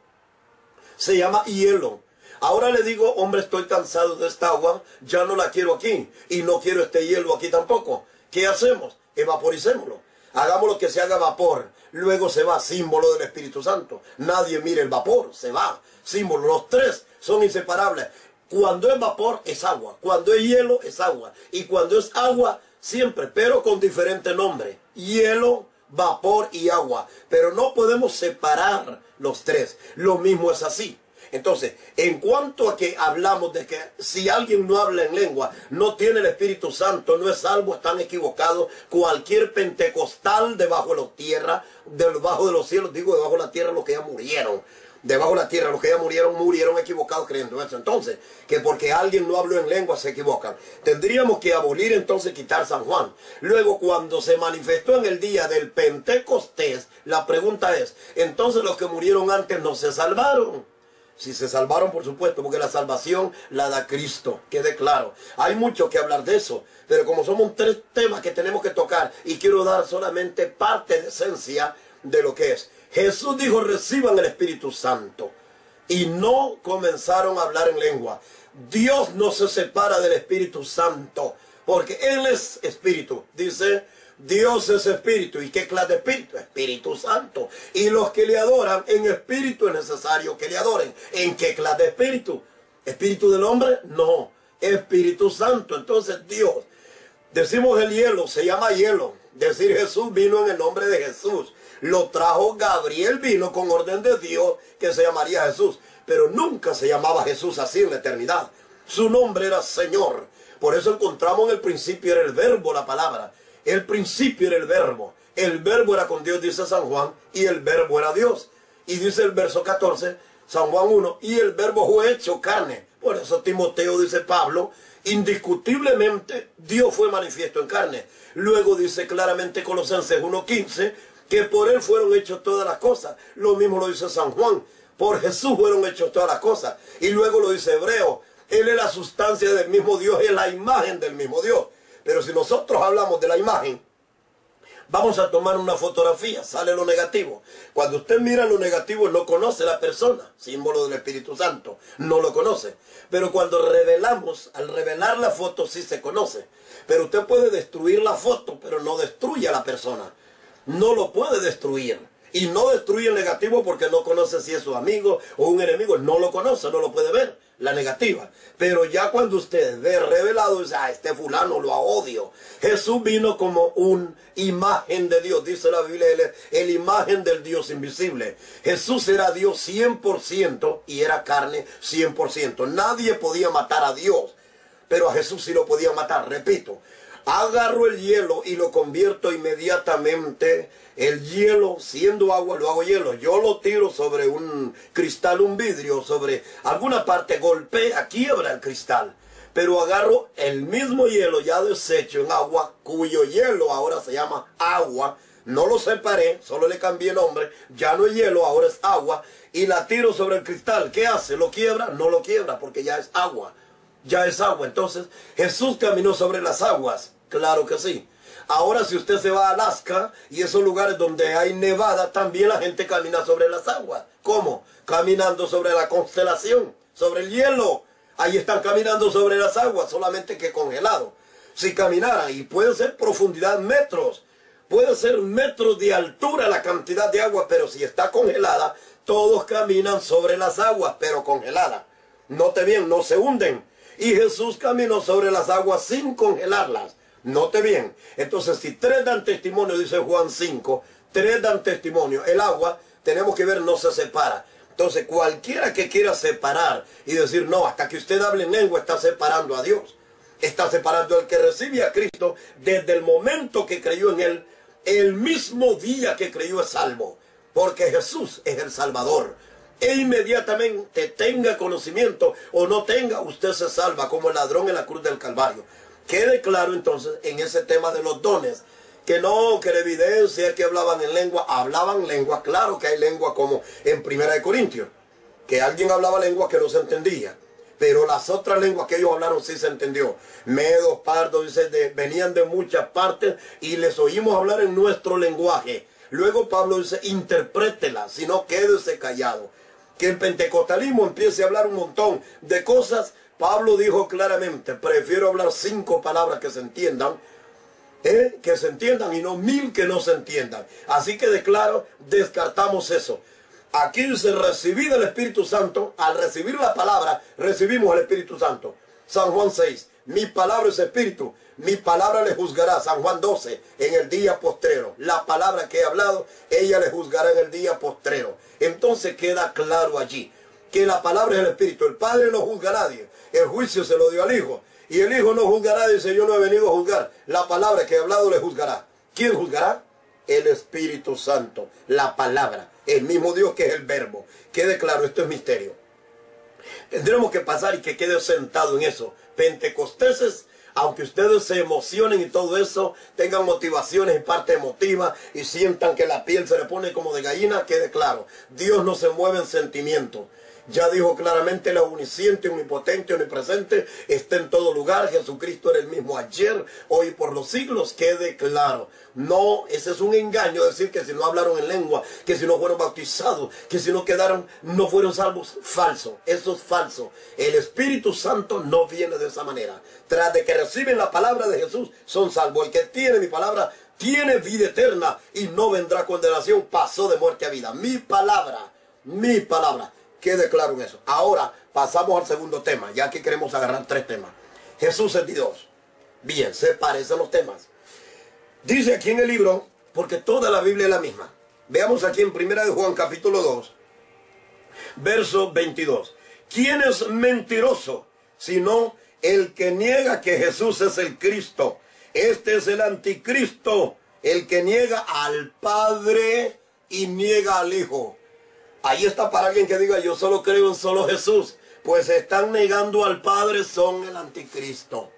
Se llama hielo. Ahora le digo, hombre, estoy cansado de esta agua. Ya no la quiero aquí. Y no quiero este hielo aquí tampoco. ¿Qué hacemos? Evaporicémoslo. Hagámoslo que se haga vapor. Luego se va, símbolo del Espíritu Santo. Nadie mire el vapor, se va. Símbolo, los 3 son inseparables. Cuando es vapor, es agua. Cuando es hielo, es agua. Y cuando es agua, siempre, pero con diferente nombre. Hielo, vapor y agua. Pero no podemos separar los 3. Lo mismo es así. Entonces, en cuanto a que hablamos de que si alguien no habla en lengua, no tiene el Espíritu Santo, no es salvo, están equivocados. Cualquier pentecostal debajo de la tierra, debajo de los cielos, digo debajo de la tierra los que ya murieron. Debajo de la tierra los que ya murieron equivocados creyendo eso. Entonces, que porque alguien no habló en lengua se equivocan. Tendríamos que abolir entonces, quitar San Juan. Luego, cuando se manifestó en el día del Pentecostés, la pregunta es, entonces los que murieron antes no se salvaron. Si se salvaron, por supuesto, porque la salvación la da Cristo, quede claro. Hay mucho que hablar de eso, pero como somos 3 temas que tenemos que tocar, y quiero dar solamente parte de esencia de lo que es. Jesús dijo, reciban el Espíritu Santo. y no comenzaron a hablar en lengua. Dios no se separa del Espíritu Santo, porque Él es Espíritu. Dice, Dios es Espíritu. ¿Y qué clase de Espíritu? Espíritu Santo. Y los que le adoran en espíritu es necesario que le adoren. ¿En qué clase de Espíritu? ¿Espíritu del hombre? No, Espíritu Santo. Entonces Dios, decimos el hielo, se llama hielo. Decir Jesús vino en el nombre de Jesús. Lo trajo Gabriel, vino con orden de Dios que se llamaría Jesús. Pero nunca se llamaba Jesús así en la eternidad. Su nombre era Señor. Por eso encontramos en el principio era el verbo, la palabra. El principio era el verbo. El verbo era con Dios, dice San Juan, y el verbo era Dios. Y dice el verso 14, San Juan 1, y el verbo fue hecho carne. Por eso Timoteo, dice Pablo, indiscutiblemente Dios fue manifiesto en carne. Luego dice claramente Colosenses 1:15, que por él fueron hechas todas las cosas. Lo mismo lo dice San Juan. Por Jesús fueron hechas todas las cosas. Y luego lo dice Hebreo. Él es la sustancia del mismo Dios, es la imagen del mismo Dios. Pero si nosotros hablamos de la imagen, vamos a tomar una fotografía, sale lo negativo. Cuando usted mira lo negativo, no conoce la persona, símbolo del Espíritu Santo, no lo conoce. Pero cuando revelamos, al revelar la foto, sí se conoce. Pero usted puede destruir la foto, pero no destruye a la persona. No lo puede destruir. Y no destruye el negativo porque no conoce si es su amigo o un enemigo. No lo conoce, no lo puede ver, la negativa. Pero ya cuando usted ve revelado, dice, este fulano lo odio. Jesús vino como una imagen de Dios. Dice la Biblia, él es el imagen del Dios invisible. Jesús era Dios 100% y era carne 100%. Nadie podía matar a Dios, pero a Jesús sí lo podía matar. Repito, agarro el hielo y lo convierto inmediatamente. El hielo, siendo agua, lo hago hielo. Yo lo tiro sobre un cristal, un vidrio, sobre alguna parte, golpea, quiebra el cristal. Pero agarro el mismo hielo ya deshecho en agua, cuyo hielo ahora se llama agua. No lo separé, solo le cambié nombre. Ya no es hielo, ahora es agua. Y la tiro sobre el cristal. ¿Qué hace? ¿Lo quiebra? No lo quiebra porque ya es agua. Ya es agua. Entonces, Jesús caminó sobre las aguas. Claro que sí. Ahora si usted se va a Alaska y esos lugares donde hay nevada, también la gente camina sobre las aguas. ¿Cómo? Caminando sobre la constelación, sobre el hielo. Ahí están caminando sobre las aguas, solamente que congelado. Si caminaran, y puede ser profundidad metros, puede ser metros de altura la cantidad de agua, pero si está congelada, todos caminan sobre las aguas, pero congelada. Note bien, no se hunden. Y Jesús caminó sobre las aguas sin congelarlas. Note bien, entonces si tres dan testimonio, dice Juan 5, tres dan testimonio. El agua, tenemos que ver, no se separa. Entonces cualquiera que quiera separar y decir, no, hasta que usted hable en lengua, está separando a Dios. Está separando al que recibe a Cristo desde el momento que creyó en Él. El mismo día que creyó es salvo, porque Jesús es el Salvador. E inmediatamente tenga conocimiento o no tenga, usted se salva como el ladrón en la cruz del Calvario. Quede claro entonces en ese tema de los dones, que no, que la evidencia es que hablaban en lengua, claro que hay lengua como en 1 Corintios, que alguien hablaba lengua que no se entendía, pero las otras lenguas que ellos hablaron sí se entendió. Medos, pardos, dice, venían de muchas partes y les oímos hablar en nuestro lenguaje. Luego Pablo dice, interprétela, si no quédese callado. Que el pentecostalismo empiece a hablar un montón de cosas. Pablo dijo claramente, prefiero hablar 5 palabras que se entiendan, y no 1000 que no se entiendan. Así que declaro, descartamos eso. Aquí dice, recibid el Espíritu Santo. Al recibir la palabra, recibimos el Espíritu Santo. San Juan 6, mi palabra es espíritu, mi palabra le juzgará. San Juan 12, en el día postrero. La palabra que he hablado, ella le juzgará en el día postrero. Entonces queda claro allí que la palabra es el Espíritu. El Padre no juzga a nadie. El juicio se lo dio al Hijo. Y el Hijo no juzga a nadie, dice, yo no he venido a juzgar. La palabra que he hablado le juzgará. ¿Quién juzgará? El Espíritu Santo. La palabra. El mismo Dios que es el verbo. Quede claro, esto es misterio. Tendremos que pasar y que quede sentado en eso. Pentecosteses, aunque ustedes se emocionen y todo eso, tengan motivaciones y parte emotiva y sientan que la piel se le pone como de gallina, quede claro. Dios no se mueve en sentimiento. Ya dijo claramente: la omnisciente, omnipotente, omnipresente, está en todo lugar. Jesucristo era el mismo ayer, hoy y por los siglos. Quede claro. No, ese es un engaño decir que si no hablaron en lengua, que si no fueron bautizados, que si no quedaron, no fueron salvos. Falso, eso es falso. El Espíritu Santo no viene de esa manera. Tras de que reciben la palabra de Jesús, son salvos. El que tiene mi palabra tiene vida eterna y no vendrá condenación. Pasó de muerte a vida. Mi palabra. Quede claro en eso. Ahora pasamos al segundo tema, ya que queremos agarrar 3 temas. Jesús es Dios. Bien, se parecen los temas. Dice aquí en el libro, porque toda la Biblia es la misma. Veamos aquí en 1 de Juan capítulo 2, verso 22. ¿Quién es mentiroso sino el que niega que Jesús es el Cristo? Este es el anticristo, el que niega al Padre y niega al Hijo. Ahí está para alguien que diga: yo solo creo en solo Jesús. Pues están negando al Padre, son el anticristo.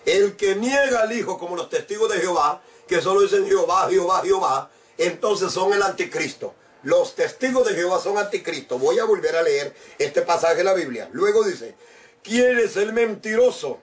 El que niega al Hijo, como los testigos de Jehová, que solo dicen Jehová, Jehová, Jehová, entonces son el anticristo. Los testigos de Jehová son anticristo. Voy a volver a leer este pasaje de la Biblia. Luego dice: ¿quién es el mentiroso?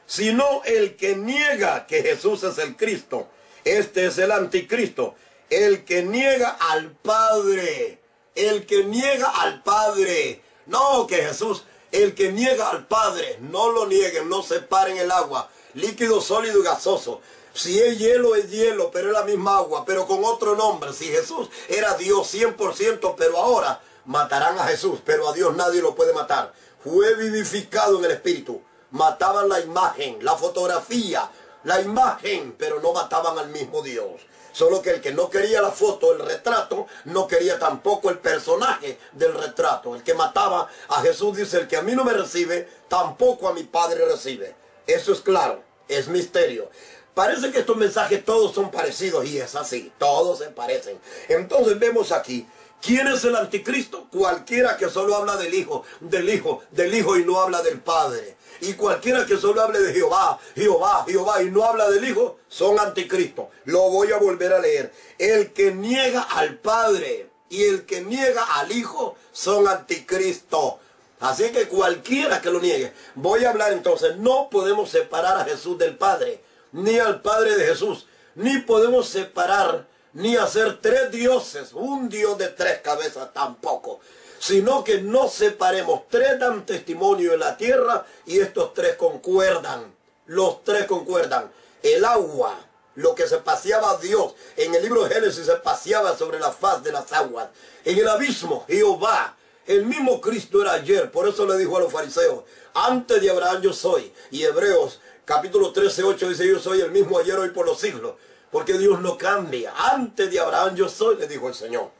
Sino el que niega que Jesús es el Cristo. Este es el anticristo. El que niega al Padre. El que niega al Padre. No, que Jesús, el que niega al Padre. No lo nieguen, no separen el agua. Líquido, sólido y gaseoso. Si es hielo, pero es la misma agua, pero con otro nombre. Si Jesús era Dios 100%, pero ahora matarán a Jesús, pero a Dios nadie lo puede matar. Fue vivificado en el Espíritu. Mataban la imagen, la fotografía, la imagen, pero no mataban al mismo Dios. Solo que el que no quería la foto, el retrato, no quería tampoco el personaje del retrato. El que mataba a Jesús dice: el que a mí no me recibe, tampoco a mi Padre recibe. Eso es claro, es misterio. Parece que estos mensajes todos son parecidos, y es así, todos se parecen. Entonces vemos aquí: ¿quién es el anticristo? Cualquiera que solo habla del Hijo, y no habla del Padre. Y cualquiera que solo hable de Jehová, Jehová, Jehová, y no habla del Hijo, son anticristo. Lo voy a volver a leer. El que niega al Padre y el que niega al Hijo son anticristo. Así que cualquiera que lo niegue. Voy a hablar entonces: no podemos separar a Jesús del Padre, ni al Padre de Jesús, ni podemos separar ni hacer 3 dioses, un Dios de 3 cabezas tampoco, sino que no separemos. 3 dan testimonio en la tierra y estos 3 concuerdan. Los 3 concuerdan. El agua, lo que se paseaba Dios en el libro de Génesis, se paseaba sobre la faz de las aguas. En el abismo, Jehová, el mismo Cristo era ayer. Por eso le dijo a los fariseos: antes de Abraham yo soy. Y Hebreos capítulo 13:8 dice: yo soy el mismo ayer, hoy, por los siglos. Porque Dios no cambia. Antes de Abraham yo soy, le dijo el Señor.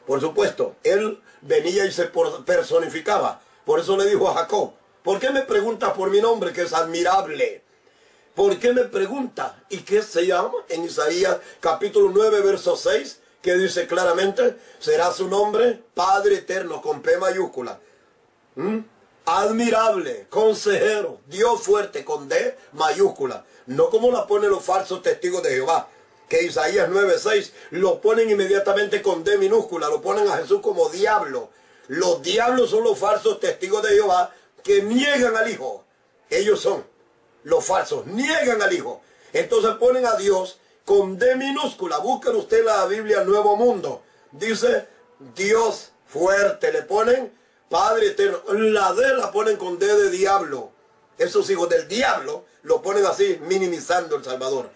Por supuesto, Él venía y se personificaba. Por eso le dijo a Jacob: ¿por qué me preguntas por mi nombre, que es admirable? ¿Por qué me pregunta? ¿Y qué se llama? En Isaías capítulo 9, verso 6, que dice claramente: será su nombre Padre Eterno, con P mayúscula. Admirable, consejero, Dios fuerte, con D mayúscula. No como la ponen los falsos testigos de Jehová, que Isaías 9:6 lo ponen inmediatamente con D minúscula, lo ponen a Jesús como diablo. Los diablos son los falsos testigos de Jehová que niegan al Hijo. Ellos son los falsos, niegan al Hijo. Entonces ponen a Dios con D minúscula. Busquen usted la Biblia Nuevo Mundo. Dice Dios fuerte, le ponen Padre Eterno. La D la ponen con D de diablo. Esos hijos del diablo lo ponen así, minimizando el Salvador.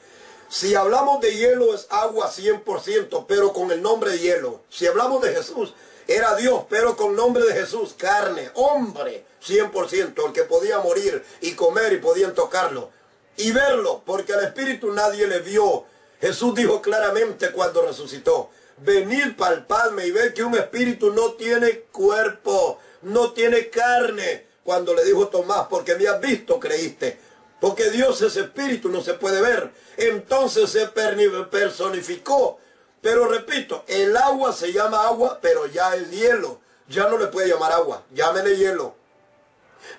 Si hablamos de hielo, es agua 100%, pero con el nombre de hielo. Si hablamos de Jesús, era Dios, pero con nombre de Jesús, carne, hombre, 100%, el que podía morir y comer y podían tocarlo y verlo, porque al Espíritu nadie le vio. Jesús dijo claramente cuando resucitó: venid, palpadme y ver que un espíritu no tiene cuerpo, no tiene carne. Cuando le dijo Tomás: porque me has visto, creíste. Porque Dios es espíritu, no se puede ver. Entonces se personificó. Pero repito, el agua se llama agua, pero ya es hielo. Ya no le puede llamar agua, llámele hielo.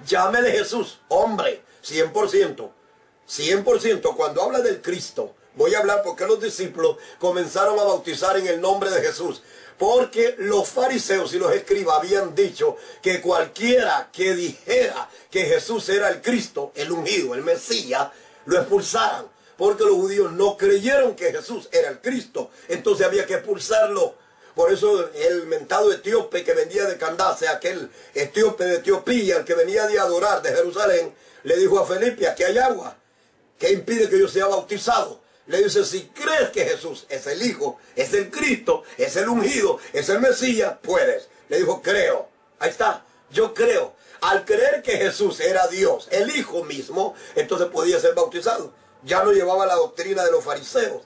Llámele Jesús, hombre, 100%. 100%, cuando habla del Cristo, Voy a hablar por qué los discípulos comenzaron a bautizar en el nombre de Jesús. Porque los fariseos y los escribas habían dicho que cualquiera que dijera que Jesús era el Cristo, el ungido, el Mesías, lo expulsaran. Porque los judíos no creyeron que Jesús era el Cristo. Entonces había que expulsarlo. Por eso el mentado etíope que venía de Candace, aquel etíope de Etiopía, el que venía de adorar de Jerusalén, le dijo a Felipe, aquí hay agua. ¿Qué impide que yo sea bautizado? Le dice, si crees que Jesús es el Hijo, es el Cristo, es el ungido, es el Mesías, puedes. Le dijo, creo. Ahí está, yo creo. Al creer que Jesús era Dios, el Hijo mismo, entonces podía ser bautizado. Ya no llevaba la doctrina de los fariseos,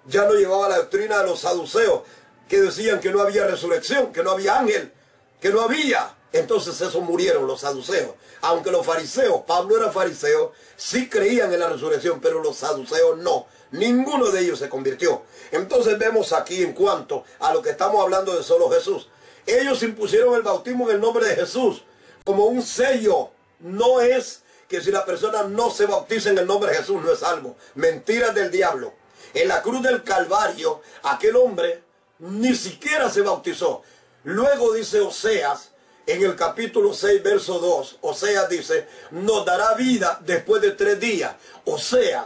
ya no llevaba la doctrina de los saduceos, que decían que no había resurrección, que no había ángel, que no había. Entonces esos murieron los saduceos. Aunque los fariseos, Pablo era fariseo, sí creían en la resurrección, pero los saduceos no. Ninguno de ellos se convirtió. Entonces vemos aquí en cuanto a lo que estamos hablando de solo Jesús. Ellos impusieron el bautismo en el nombre de Jesús como un sello. No es que si la persona no se bautiza en el nombre de Jesús no es salvo. Mentiras del diablo. En la cruz del Calvario, aquel hombre ni siquiera se bautizó. Luego dice Oseas, en el capítulo 6, verso 2, Oseas dice, nos dará vida después de 3 días. Oseas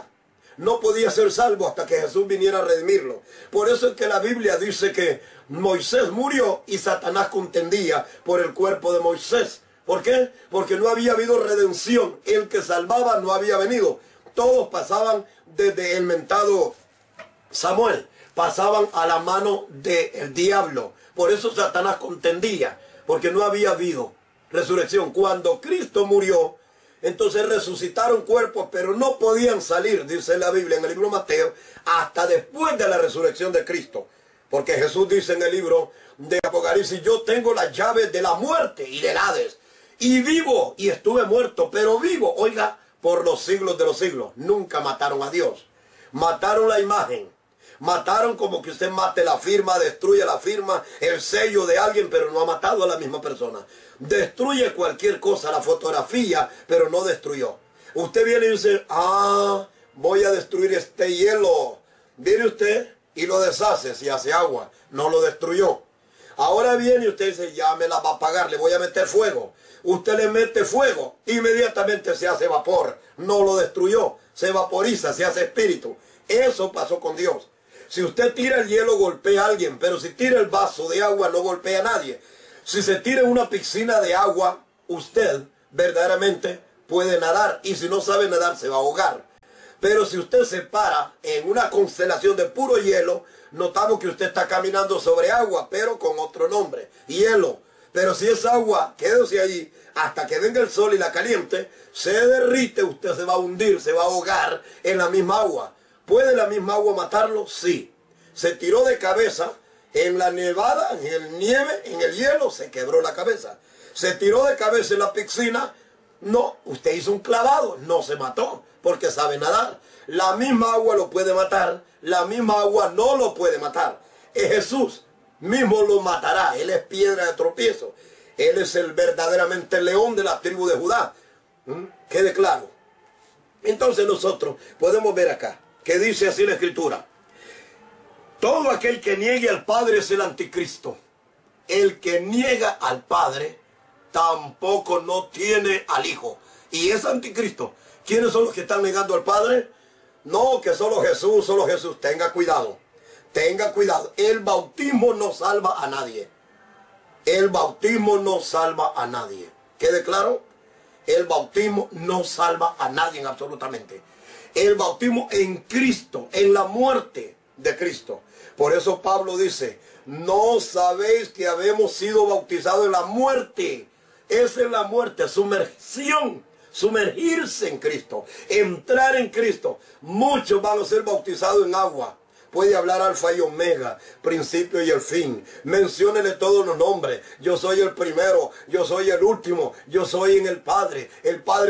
no podía ser salvo hasta que Jesús viniera a redimirlo. Por eso es que la Biblia dice que Moisés murió y Satanás contendía por el cuerpo de Moisés. ¿Por qué? Porque no había habido redención. El que salvaba no había venido. Todos pasaban desde el mentado Samuel, pasaban a la mano del diablo. Por eso Satanás contendía, porque no había habido resurrección. Cuando Cristo murió, entonces resucitaron cuerpos, pero no podían salir, dice la Biblia en el libro de Mateo, hasta después de la resurrección de Cristo. Porque Jesús dice en el libro de Apocalipsis, yo tengo las llaves de la muerte y del Hades, y vivo, y estuve muerto, pero vivo, oiga, por los siglos de los siglos. Nunca mataron a Dios, mataron la imagen. Mataron como que usted mate la firma, destruye la firma, el sello de alguien, pero no ha matado a la misma persona. Destruye cualquier cosa, la fotografía, pero no destruyó. Usted viene y dice, voy a destruir este hielo. Viene usted y lo deshace, si hace agua, no lo destruyó. Ahora viene y usted dice, ya me la va a apagar, le voy a meter fuego. Usted le mete fuego, inmediatamente se hace vapor, no lo destruyó, se vaporiza, se hace espíritu. Eso pasó con Dios. Si usted tira el hielo, golpea a alguien, pero si tira el vaso de agua, no golpea a nadie. Si se tira en una piscina de agua, usted verdaderamente puede nadar, y si no sabe nadar, se va a ahogar. Pero si usted se para en una constelación de puro hielo, notamos que usted está caminando sobre agua, pero con otro nombre, hielo. Pero si es agua, quédese allí hasta que venga el sol y la caliente, se derrite, usted se va a hundir, se va a ahogar en la misma agua. ¿Puede la misma agua matarlo? Sí. Se tiró de cabeza en la nevada, en el nieve, en el hielo, se quebró la cabeza. Se tiró de cabeza en la piscina, no, usted hizo un clavado, no se mató, porque sabe nadar. La misma agua lo puede matar, la misma agua no lo puede matar. Jesús mismo lo matará, Él es piedra de tropiezo. Él es el verdaderamente león de la tribu de Judá. Quede claro. Entonces nosotros podemos ver acá, que dice así la Escritura. Todo aquel que niegue al Padre es el anticristo. El que niega al Padre tampoco no tiene al Hijo. Y es anticristo. ¿Quiénes son los que están negando al Padre? No, que solo Jesús, solo Jesús. Tenga cuidado. Tenga cuidado. El bautismo no salva a nadie. El bautismo no salva a nadie. ¿Quede claro? El bautismo no salva a nadie absolutamente. El bautismo en Cristo, en la muerte de Cristo. Por eso Pablo dice, no sabéis que habemos sido bautizados en la muerte. Es en la muerte, sumersión, sumergirse en Cristo, entrar en Cristo. Muchos van a ser bautizados en agua. Puede hablar alfa y omega, principio y el fin. Menciónele todos los nombres. Yo soy el primero, yo soy el último, yo soy en el Padre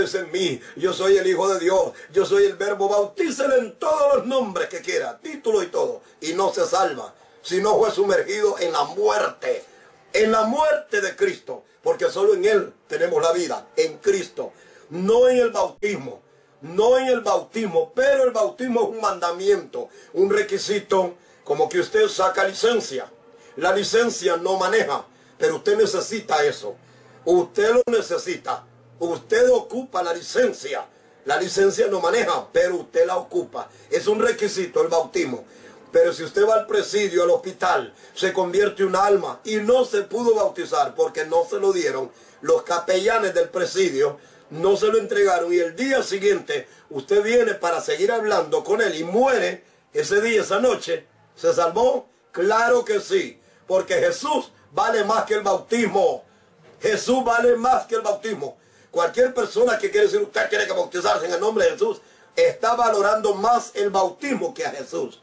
es en mí, yo soy el Hijo de Dios, yo soy el Verbo. Bautícele en todos los nombres que quiera, título y todo, y no se salva, si no fue sumergido en la muerte de Cristo, porque solo en Él tenemos la vida, en Cristo, no en el bautismo. no en el bautismo, pero el bautismo es un mandamiento, un requisito, como que usted saca licencia. La licencia no maneja, pero usted necesita eso. Usted lo necesita. Usted ocupa la licencia. La licencia no maneja, pero usted la ocupa. Es un requisito el bautismo. Pero si usted va al presidio, al hospital, se convierte en un alma y no se pudo bautizar porque no se lo dieron, los capellanes del presidio no se lo entregaron, y el día siguiente usted viene para seguir hablando con él y muere ese día, esa noche, ¿se salvó? Claro que sí, porque Jesús vale más que el bautismo. Jesús vale más que el bautismo. Cualquier persona que quiere decir usted tiene que bautizarse en el nombre de Jesús, está valorando más el bautismo que a Jesús.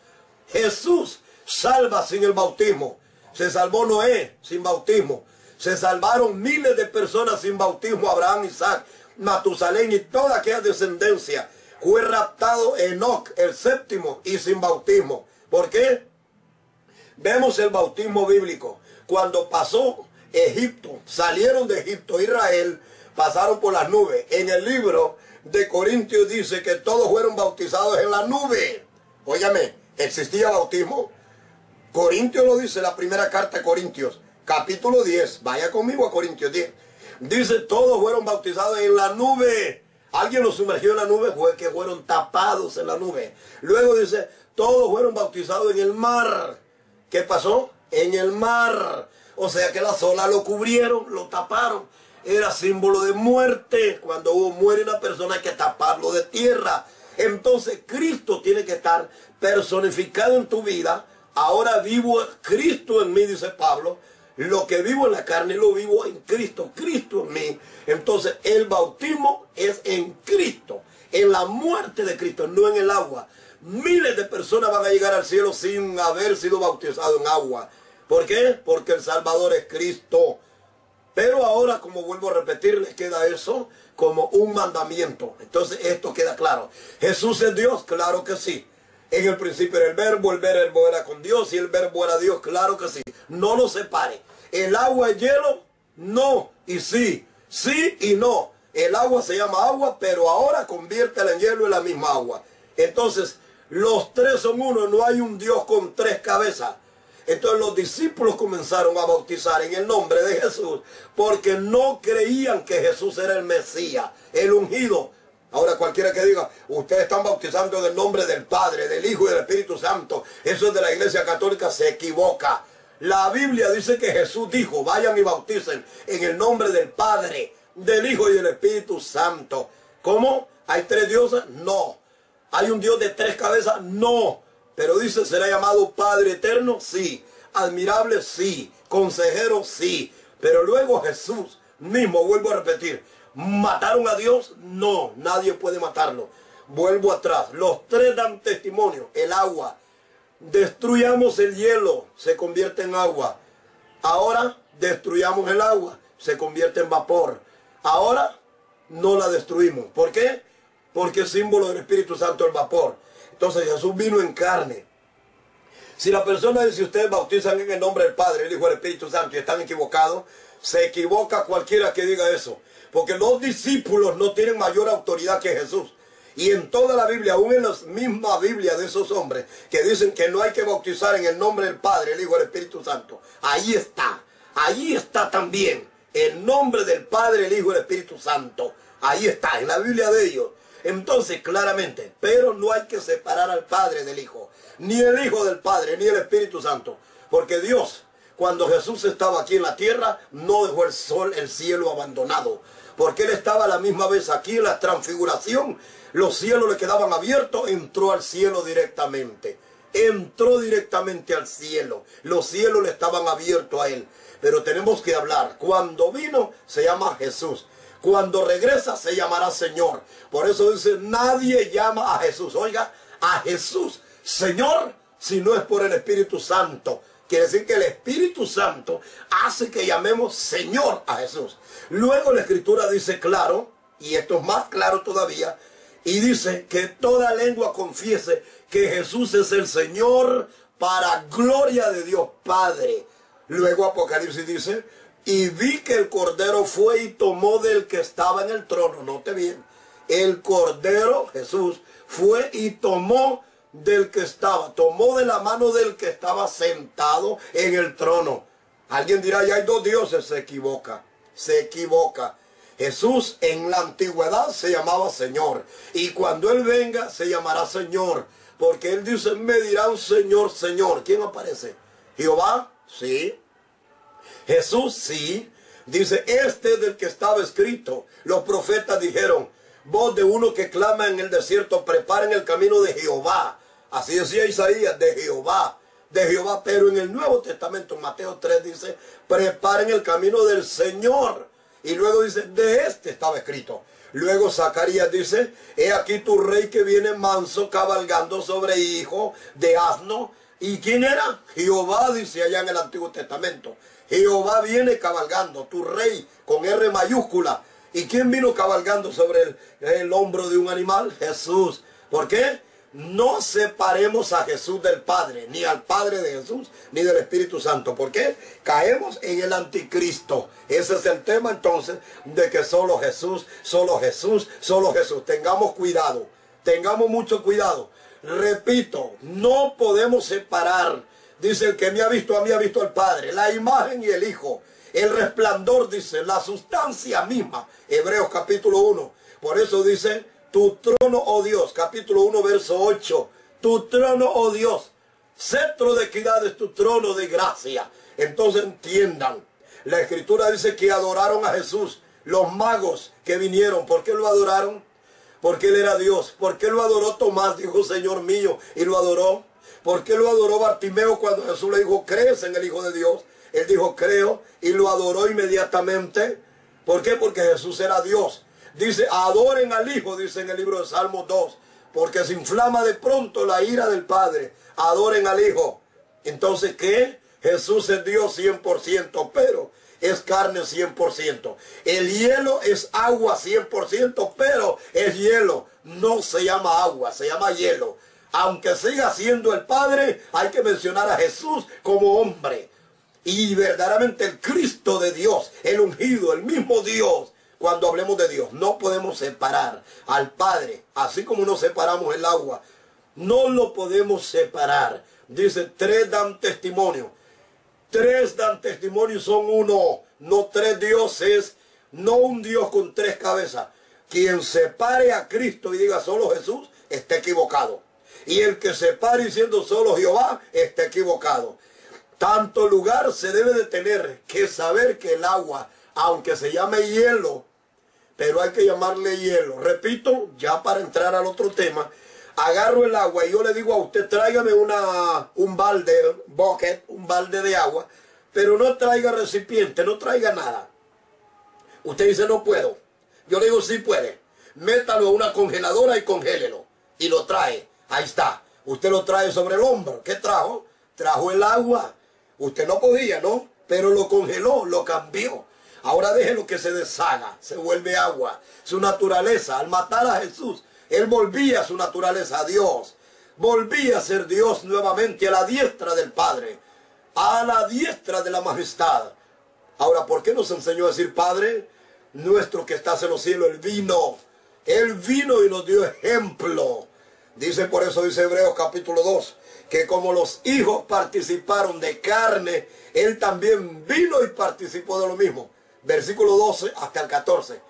Jesús salva sin el bautismo. Se salvó Noé sin bautismo. Se salvaron miles de personas sin bautismo. Abraham, Isaac, Matusalén y toda aquella descendencia. Fue raptado Enoc, el séptimo, y sin bautismo. ¿Por qué? Vemos el bautismo bíblico. Cuando pasó Egipto, salieron de Egipto, Israel, pasaron por las nubes. En el libro de Corintios dice que todos fueron bautizados en la nube. Óigame, ¿existía bautismo? Corintios lo dice, la primera carta de Corintios, capítulo 10. Vaya conmigo a Corintios 10. Dice, todos fueron bautizados en la nube. Alguien los sumergió en la nube, fue que fueron tapados en la nube. Luego dice, todos fueron bautizados en el mar. ¿Qué pasó? En el mar. O sea que las olas lo cubrieron, lo taparon. Era símbolo de muerte. Cuando muere una persona hay que taparlo de tierra. Entonces Cristo tiene que estar personificado en tu vida. Ahora vivo Cristo en mí, dice Pablo. Lo que vivo en la carne lo vivo en Cristo, Cristo en mí. Entonces el bautismo es en Cristo, en la muerte de Cristo, no en el agua. Miles de personas van a llegar al cielo sin haber sido bautizados en agua. ¿Por qué? Porque el Salvador es Cristo. Pero ahora, como vuelvo a repetir, les queda eso como un mandamiento. Entonces esto queda claro. ¿Jesús es Dios? Claro que sí. En el principio era el verbo era con Dios y el verbo era Dios, claro que sí. No lo separe. ¿El agua es hielo? No y sí. Sí y no. El agua se llama agua, pero ahora conviértela en hielo en la misma agua. Entonces, los tres son uno, no hay un Dios con tres cabezas. Entonces los discípulos comenzaron a bautizar en el nombre de Jesús porque no creían que Jesús era el Mesías, el ungido. Ahora cualquiera que diga, ustedes están bautizando en el nombre del Padre, del Hijo y del Espíritu Santo, eso es de la Iglesia Católica, se equivoca. La Biblia dice que Jesús dijo, vayan y bauticen en el nombre del Padre, del Hijo y del Espíritu Santo. ¿Cómo? ¿Hay tres dioses? No. ¿Hay un Dios de tres cabezas? No. Pero dice, ¿será llamado Padre Eterno? Sí. Admirable, sí. Consejero, sí. Pero luego Jesús mismo, vuelvo a repetir, ¿mataron a Dios? No, nadie puede matarlo. Vuelvo atrás. Los tres dan testimonio. El agua. Destruyamos el hielo, se convierte en agua. Ahora destruyamos el agua, se convierte en vapor. Ahora no la destruimos. ¿Por qué? Porque es símbolo del Espíritu Santo el vapor. Entonces Jesús vino en carne. Si la persona dice, ustedes bautizan en el nombre del Padre, el Hijo y el Espíritu Santo y están equivocados, se equivoca cualquiera que diga eso. Porque los discípulos no tienen mayor autoridad que Jesús. Y en toda la Biblia, aún en la misma Biblia de esos hombres que dicen que no hay que bautizar en el nombre del Padre, el Hijo y el Espíritu Santo, ahí está también el nombre del Padre, el Hijo y el Espíritu Santo. Ahí está, en la Biblia de ellos. Entonces, claramente, pero no hay que separar al Padre del Hijo, ni el Hijo del Padre, ni el Espíritu Santo. Porque Dios, cuando Jesús estaba aquí en la tierra, no dejó el sol, el cielo abandonado. Porque Él estaba a la misma vez aquí en la transfiguración. Los cielos le quedaban abiertos, entró al cielo directamente. Entró directamente al cielo. Los cielos le estaban abiertos a Él. Pero tenemos que hablar. Cuando vino, se llama Jesús. Cuando regresa, se llamará Señor. Por eso dice, nadie llama a Jesús. Oiga, a Jesús, Señor, si no es por el Espíritu Santo. Quiere decir que el Espíritu Santo hace que llamemos Señor a Jesús. Luego la Escritura dice claro, y esto es más claro todavía, y dice que toda lengua confiese que Jesús es el Señor para gloria de Dios Padre. Luego Apocalipsis dice, y vi que el Cordero fue y tomó del que estaba en el trono, note bien, el Cordero, Jesús, fue y tomó tomó de la mano del que estaba sentado en el trono. Alguien dirá, ya hay dos dioses. Se equivoca, se equivoca. Jesús en la antigüedad se llamaba Señor, y cuando Él venga se llamará Señor, porque Él dice, me dirán Señor, Señor. ¿Quién aparece? ¿Jehová? Sí. Jesús, sí. Dice, este del que estaba escrito. Los profetas dijeron, voz de uno que clama en el desierto, preparen el camino de Jehová. Así decía Isaías, de Jehová, de Jehová. Pero en el Nuevo Testamento, en Mateo 3 dice, preparen el camino del Señor. Y luego dice, de este estaba escrito. Luego Zacarías dice, he aquí tu rey que viene manso, cabalgando sobre hijo de asno. ¿Y quién era? Jehová, dice allá en el Antiguo Testamento. Jehová viene cabalgando, tu rey, con R mayúscula. ¿Y quién vino cabalgando sobre el hombro de un animal? Jesús. ¿Por qué? No separemos a Jesús del Padre, ni al Padre de Jesús, ni del Espíritu Santo. ¿Por qué? Caemos en el anticristo. Ese es el tema entonces, de que solo Jesús, solo Jesús, solo Jesús. Tengamos cuidado, tengamos mucho cuidado. Repito, no podemos separar. Dice, el que me ha visto a mí ha visto al Padre, la imagen y el Hijo. El resplandor, dice, la sustancia misma. Hebreos capítulo 1. Por eso dice, tu trono, oh Dios, capítulo 1, verso 8. Tu trono, oh Dios, cetro de equidad es tu trono de gracia. Entonces entiendan, la Escritura dice que adoraron a Jesús. Los magos que vinieron, ¿por qué lo adoraron? Porque Él era Dios. ¿Por qué lo adoró Tomás? Dijo, Señor mío, y lo adoró. ¿Por qué lo adoró Bartimeo cuando Jesús le dijo, crees en el Hijo de Dios? Él dijo, creo, y lo adoró inmediatamente. ¿Por qué? Porque Jesús era Dios. Dice, adoren al Hijo, dice en el libro de Salmos 2, porque se inflama de pronto la ira del Padre. Adoren al Hijo. Entonces, ¿qué? Jesús es Dios 100%, pero es carne 100%. El hielo es agua 100%, pero es hielo. No se llama agua, se llama hielo. Aunque siga siendo el Padre, hay que mencionar a Jesús como hombre. Y verdaderamente el Cristo de Dios, el ungido, el mismo Dios. Cuando hablemos de Dios, no podemos separar al Padre, así como nos separamos el agua. No lo podemos separar. Dice, tres dan testimonio. Tres dan testimonio y son uno. No tres dioses, no un Dios con tres cabezas. Quien separe a Cristo y diga solo Jesús, está equivocado. Y el que separe diciendo solo Jehová, está equivocado. Tanto lugar se debe de tener que saber que el agua, aunque se llame hielo, pero hay que llamarle hielo. Repito, ya para entrar al otro tema, agarro el agua y yo le digo a usted, tráigame un balde, un balde de agua, pero no traiga recipiente, no traiga nada. Usted dice, no puedo. Yo le digo, sí puede. Métalo a una congeladora y congélelo. Y lo trae. Ahí está. Usted lo trae sobre el hombro. ¿Qué trajo? Trajo el agua. Usted no podía, ¿no? Pero lo congeló, lo cambió. Ahora déjelo que se deshaga, se vuelve agua. Su naturaleza, al matar a Jesús, Él volvía a su naturaleza, a Dios. Volvía a ser Dios nuevamente a la diestra del Padre, a la diestra de la majestad. Ahora, ¿por qué nos enseñó a decir Padre nuestro que estás en los cielos? Él vino y nos dio ejemplo. Dice, por eso dice Hebreos capítulo 2, que como los hijos participaron de carne, Él también vino y participó de lo mismo. Versículo 12 hasta el 14.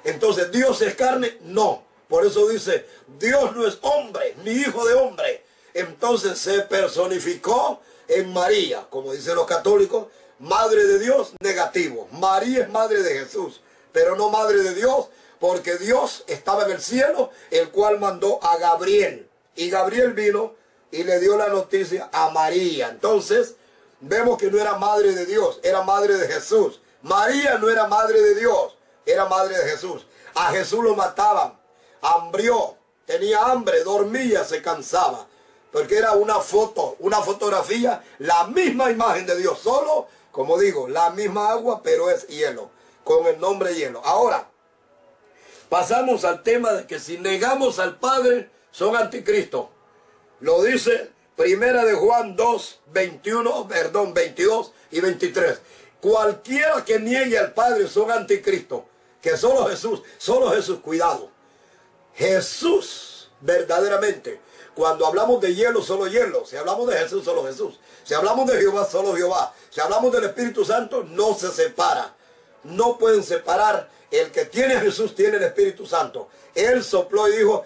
Entonces, ¿Dios es carne? No. Por eso dice, Dios no es hombre, ni hijo de hombre. Entonces se personificó en María, como dicen los católicos, madre de Dios, negativo. María es madre de Jesús, pero no madre de Dios, porque Dios estaba en el cielo, el cual mandó a Gabriel. Y Gabriel vino y le dio la noticia a María. Entonces, vemos que no era madre de Dios, era madre de Jesús. María no era madre de Dios, era madre de Jesús. A Jesús lo mataban, hambrió, tenía hambre, dormía, se cansaba. Porque era una foto, una fotografía, la misma imagen de Dios. Solo, como digo, la misma agua, pero es hielo, con el nombre hielo. Ahora, pasamos al tema de que si negamos al Padre, son anticristo. Lo dice Primera de Juan 2, 22 y 23. Cualquiera que niegue al Padre son anticristo. Que solo Jesús, cuidado. Jesús verdaderamente. Cuando hablamos de hielo, solo hielo. Si hablamos de Jesús, solo Jesús. Si hablamos de Jehová, solo Jehová. Si hablamos del Espíritu Santo, no se separa. No pueden separar. El que tiene a Jesús tiene el Espíritu Santo. Él sopló y dijo,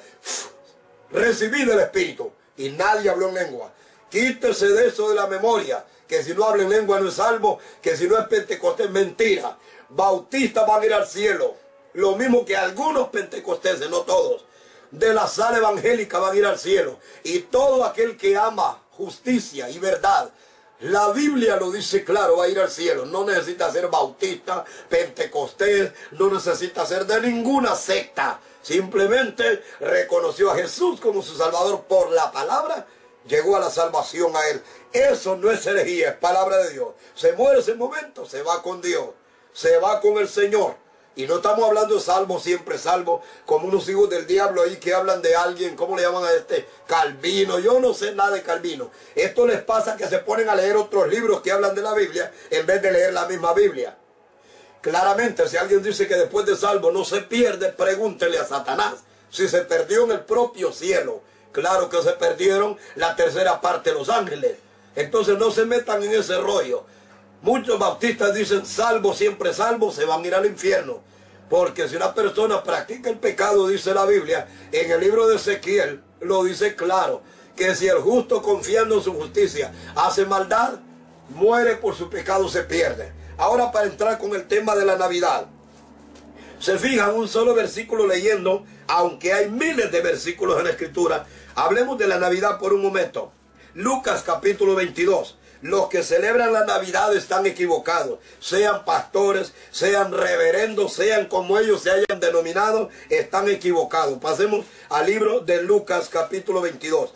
recibid el Espíritu. Y nadie habló en lengua. Quítese de eso de la memoria. Que si no habla en lengua no es salvo. Que si no es Pentecostés, mentira. Bautistas van a ir al cielo. Lo mismo que algunos pentecosteses, no todos. De la sala evangélica van a ir al cielo. Y todo aquel que ama justicia y verdad, la Biblia lo dice claro, va a ir al cielo. No necesita ser bautista, pentecostés, no necesita ser de ninguna secta. Simplemente reconoció a Jesús como su Salvador por la palabra, llegó a la salvación a Él. Eso no es herejía, es palabra de Dios. Se muere ese momento, se va con Dios, se va con el Señor. Y no estamos hablando de salvo, siempre salvo, como unos hijos del diablo ahí que hablan de alguien, ¿cómo le llaman a este? Calvino. Yo no sé nada de Calvino. Esto les pasa que se ponen a leer otros libros que hablan de la Biblia en vez de leer la misma Biblia. Claramente, si alguien dice que después de salvo no se pierde, pregúntele a Satanás si se perdió en el propio cielo. Claro que se perdieron la tercera parte de los ángeles. Entonces no se metan en ese rollo. Muchos bautistas dicen salvo, siempre salvo, se van a ir al infierno. Porque si una persona practica el pecado, dice la Biblia, en el libro de Ezequiel, lo dice claro, que si el justo confiando en su justicia hace maldad, muere por su pecado, se pierde. Ahora para entrar con el tema de la Navidad. Se fijan un solo versículo leyendo, aunque hay miles de versículos en la Escritura. Hablemos de la Navidad por un momento. Lucas capítulo 22. Los que celebran la Navidad están equivocados. Sean pastores, sean reverendos, sean como ellos se hayan denominado, están equivocados. Pasemos al libro de Lucas capítulo 22.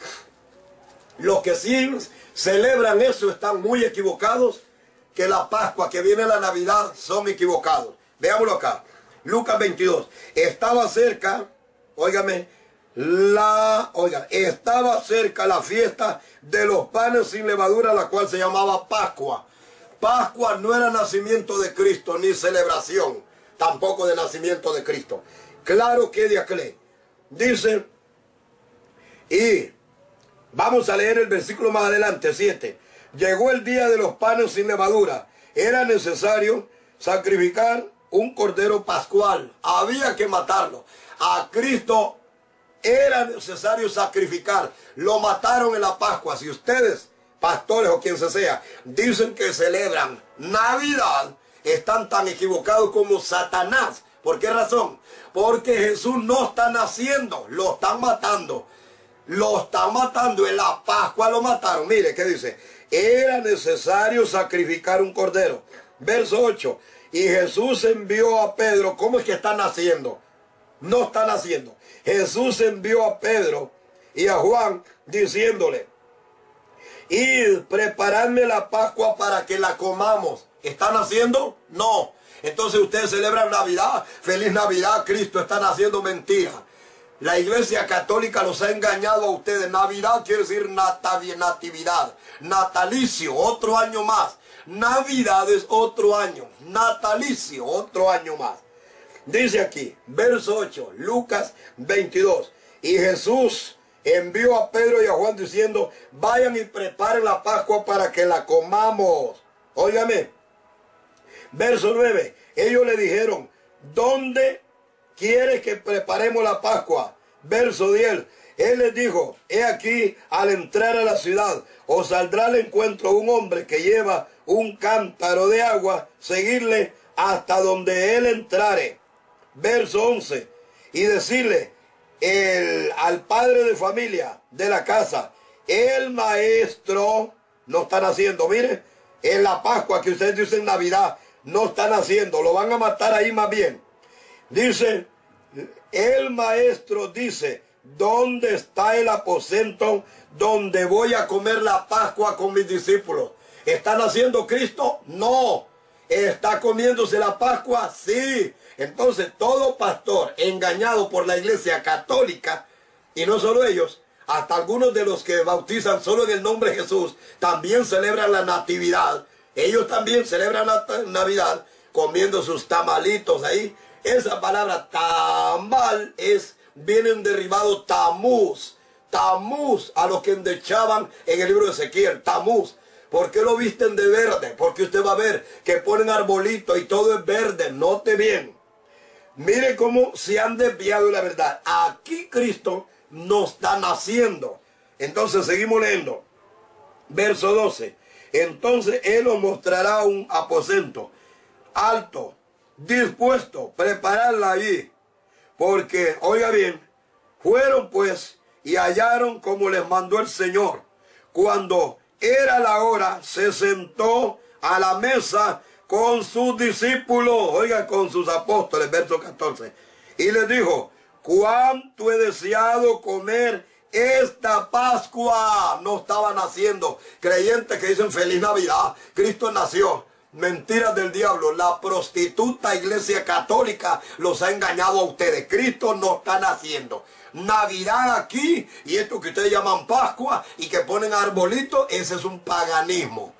Los que sí celebran eso están muy equivocados. Que la Pascua, que viene la Navidad, son equivocados. Veámoslo acá. Lucas 22. Estaba cerca, óigame, estaba cerca la fiesta de los panes sin levadura, la cual se llamaba Pascua. Pascua no era nacimiento de Cristo, ni celebración tampoco de nacimiento de Cristo. Claro que de aquel. Dice, y vamos a leer el versículo más adelante, 7. Llegó el día de los panes sin levadura. Era necesario sacrificar un cordero pascual. Había que matarlo. A Cristo era necesario sacrificar. Lo mataron en la Pascua. Si ustedes, pastores o quien sea, dicen que celebran Navidad, están tan equivocados como Satanás. ¿Por qué razón? Porque Jesús no está naciendo, lo están matando. Lo están matando, en la Pascua lo mataron. Mire, ¿qué dice? Era necesario sacrificar un cordero. Verso 8. Y Jesús envió a Pedro. ¿Cómo es que está naciendo? No está naciendo. Jesús envió a Pedro y a Juan diciéndole, id, preparadme la Pascua para que la comamos. ¿Están haciendo? No. Entonces ustedes celebran Navidad. Feliz Navidad, Cristo está naciendo. Mentira. La Iglesia Católica los ha engañado a ustedes. Navidad quiere decir natividad. Natalicio, otro año más. Navidad es otro año. Natalicio, otro año más. Dice aquí, verso 8, Lucas 22. Y Jesús envió a Pedro y a Juan diciendo, vayan y preparen la Pascua para que la comamos. Óigame. Verso 9. Ellos le dijeron, ¿dónde quieres que preparemos la Pascua? Verso 10. Él les dijo, he aquí, al entrar a la ciudad, os saldrá al encuentro un hombre que lleva un cántaro de agua, seguirle hasta donde él entrare. Verso 11. Y decirle al padre de familia de la casa, el maestro, no están haciendo, mire, en la Pascua que ustedes dicen Navidad, no están haciendo, lo van a matar ahí más bien. Dice, el maestro dice, ¿dónde está el aposento donde voy a comer la Pascua con mis discípulos? ¿Está naciendo Cristo? No. ¿Está comiéndose la Pascua? Sí. Entonces todo pastor engañado por la Iglesia Católica, y no solo ellos, hasta algunos de los que bautizan solo en el nombre de Jesús, también celebran la Natividad. Ellos también celebran la Navidad comiendo sus tamalitos ahí. Esa palabra tamal es vienen derribados Tamuz. Tamuz, a los que endechaban en el libro de Ezequiel, Tamuz. ¿Por qué lo visten de verde? Porque usted va a ver que ponen arbolitos y todo es verde. Note bien. Mire cómo se han desviado de la verdad. Aquí Cristo no está naciendo. Entonces seguimos leyendo. Verso 12. Entonces Él os mostrará un aposento alto, dispuesto, prepararla allí. Porque, oiga bien, fueron pues y hallaron como les mandó el Señor. Cuando era la hora, se sentó a la mesa con sus discípulos, oiga, con sus apóstoles, verso 14. Y les dijo, cuánto he deseado comer esta Pascua. No estaban haciendo creyentes que dicen feliz Navidad, Cristo nació. Mentiras del diablo. La prostituta Iglesia Católica los ha engañado a ustedes. Cristo no está naciendo. Navidad aquí y esto que ustedes llaman Pascua y que ponen arbolitos, ese es un paganismo.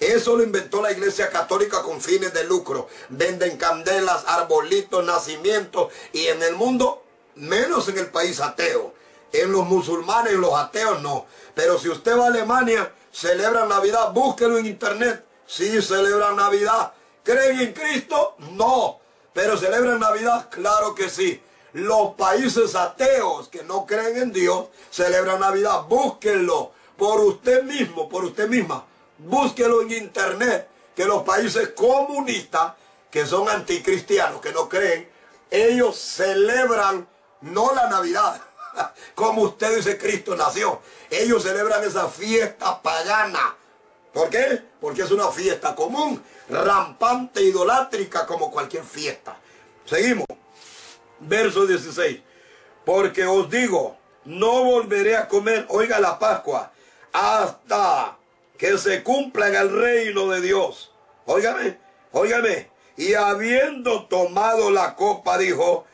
Eso lo inventó la Iglesia Católica con fines de lucro. Venden candelas, arbolitos, nacimientos, y en el mundo, menos en el país ateo. En los musulmanes, en los ateos no. Pero si usted va a Alemania, celebran Navidad, búsquelo en internet. Sí, celebran Navidad. ¿Creen en Cristo? No. ¿Pero celebran Navidad? Claro que sí. Los países ateos que no creen en Dios celebran Navidad. Búsquenlo por usted mismo, por usted misma. Búsquelo en internet, que los países comunistas, que son anticristianos, que no creen, ellos celebran no la Navidad, como usted dice Cristo nació. Ellos celebran esa fiesta pagana. ¿Por qué? Porque es una fiesta común, rampante, idolátrica, como cualquier fiesta. Seguimos. Verso 16. Porque os digo, no volveré a comer, oiga, la Pascua, hasta que se cumpla en el reino de Dios. Óigame, óigame. Y habiendo tomado la copa, dijo,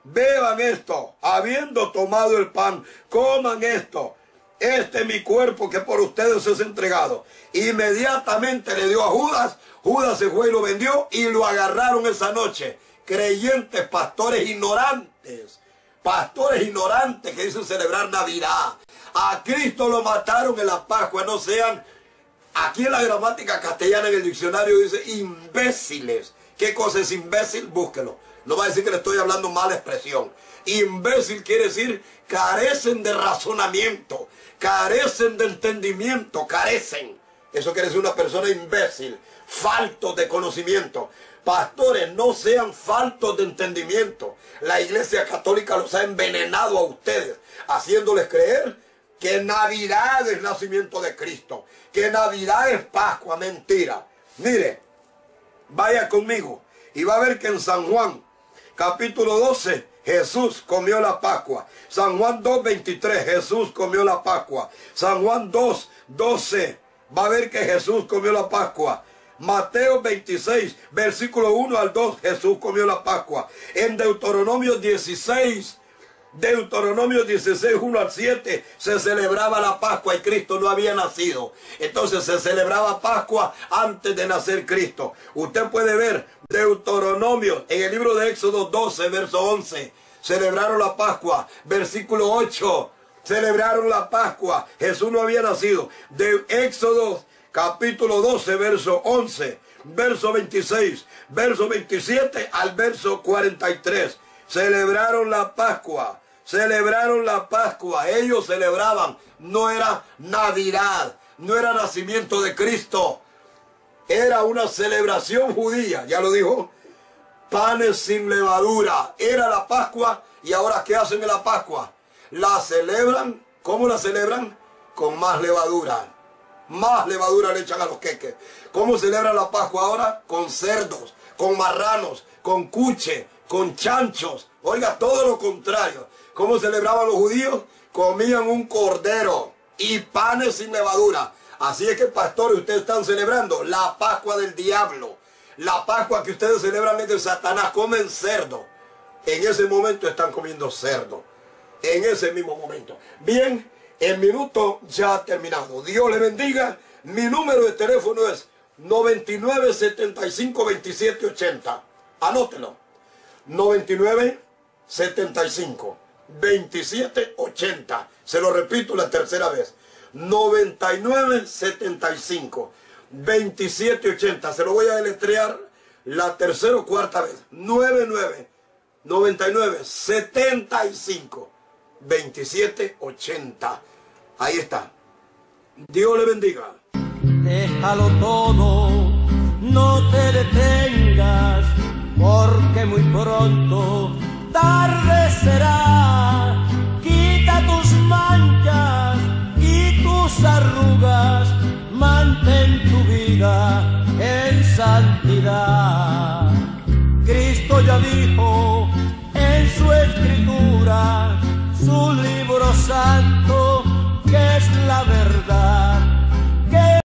beban esto. Habiendo tomado el pan, coman esto. Este es mi cuerpo que por ustedes es entregado. Inmediatamente le dio a Judas. Judas se fue y lo vendió y lo agarraron esa noche. Creyentes, pastores ignorantes. Pastores ignorantes que dicen celebrar Navidad. A Cristo lo mataron en la Pascua. No sean, aquí en la gramática castellana en el diccionario dice imbéciles. ¿Qué cosa es imbécil? Búsquelo. No va a decir que le estoy hablando mala expresión. Imbécil quiere decir carecen de razonamiento, carecen de entendimiento, carecen. Eso quiere decir una persona imbécil, falto de conocimiento. Pastores, no sean faltos de entendimiento. La Iglesia Católica los ha envenenado a ustedes, haciéndoles creer que Navidad es nacimiento de Cristo, que Navidad es Pascua. Mentira. Mire, vaya conmigo y va a ver que en San Juan, capítulo 12, Jesús comió la Pascua. San Juan 2:23, Jesús comió la Pascua. San Juan 2:12, va a ver que Jesús comió la Pascua. Mateo 26, versículo 1 al 2, Jesús comió la Pascua. En Deuteronomio 16, 1 al 7, se celebraba la Pascua y Cristo no había nacido. Entonces se celebraba Pascua antes de nacer Cristo. Usted puede ver Deuteronomio en el libro de Éxodo 12, verso 11. Celebraron la Pascua. Versículo 8, celebraron la Pascua. Jesús no había nacido. De Éxodo capítulo 12, verso 11, verso 26, verso 27 al verso 43. Celebraron la Pascua. Celebraron la Pascua. Ellos celebraban. No era Navidad. No era nacimiento de Cristo. Era una celebración judía. Ya lo dijo. Panes sin levadura. Era la Pascua. Y ahora, ¿qué hacen en la Pascua? La celebran. ¿Cómo la celebran? Con más levadura. Más levadura le echan a los queques. ¿Cómo celebran la Pascua ahora? Con cerdos, con marranos, con cuche, con chanchos. Oiga, todo lo contrario. ¿Cómo celebraban los judíos? Comían un cordero y panes sin levadura. Así es que, pastores, ustedes están celebrando la Pascua del diablo. La Pascua que ustedes celebran es de Satanás. Comen cerdo. En ese momento están comiendo cerdo. En ese mismo momento. Bien, el minuto ya ha terminado. Dios le bendiga. Mi número de teléfono es 99 75 27 80. Anótelo. 99 75 27 80. Se lo repito la tercera vez. 99 75 27 80. Se lo voy a deletrear la tercera o cuarta vez. 99 75 27 80. Ahí está. Dios le bendiga. Déjalo todo, no te detengas, porque muy pronto tarde será. Quita tus manchas y tus arrugas, mantén tu vida en santidad. Cristo ya dijo en su escritura, su libro santo, que es la verdad.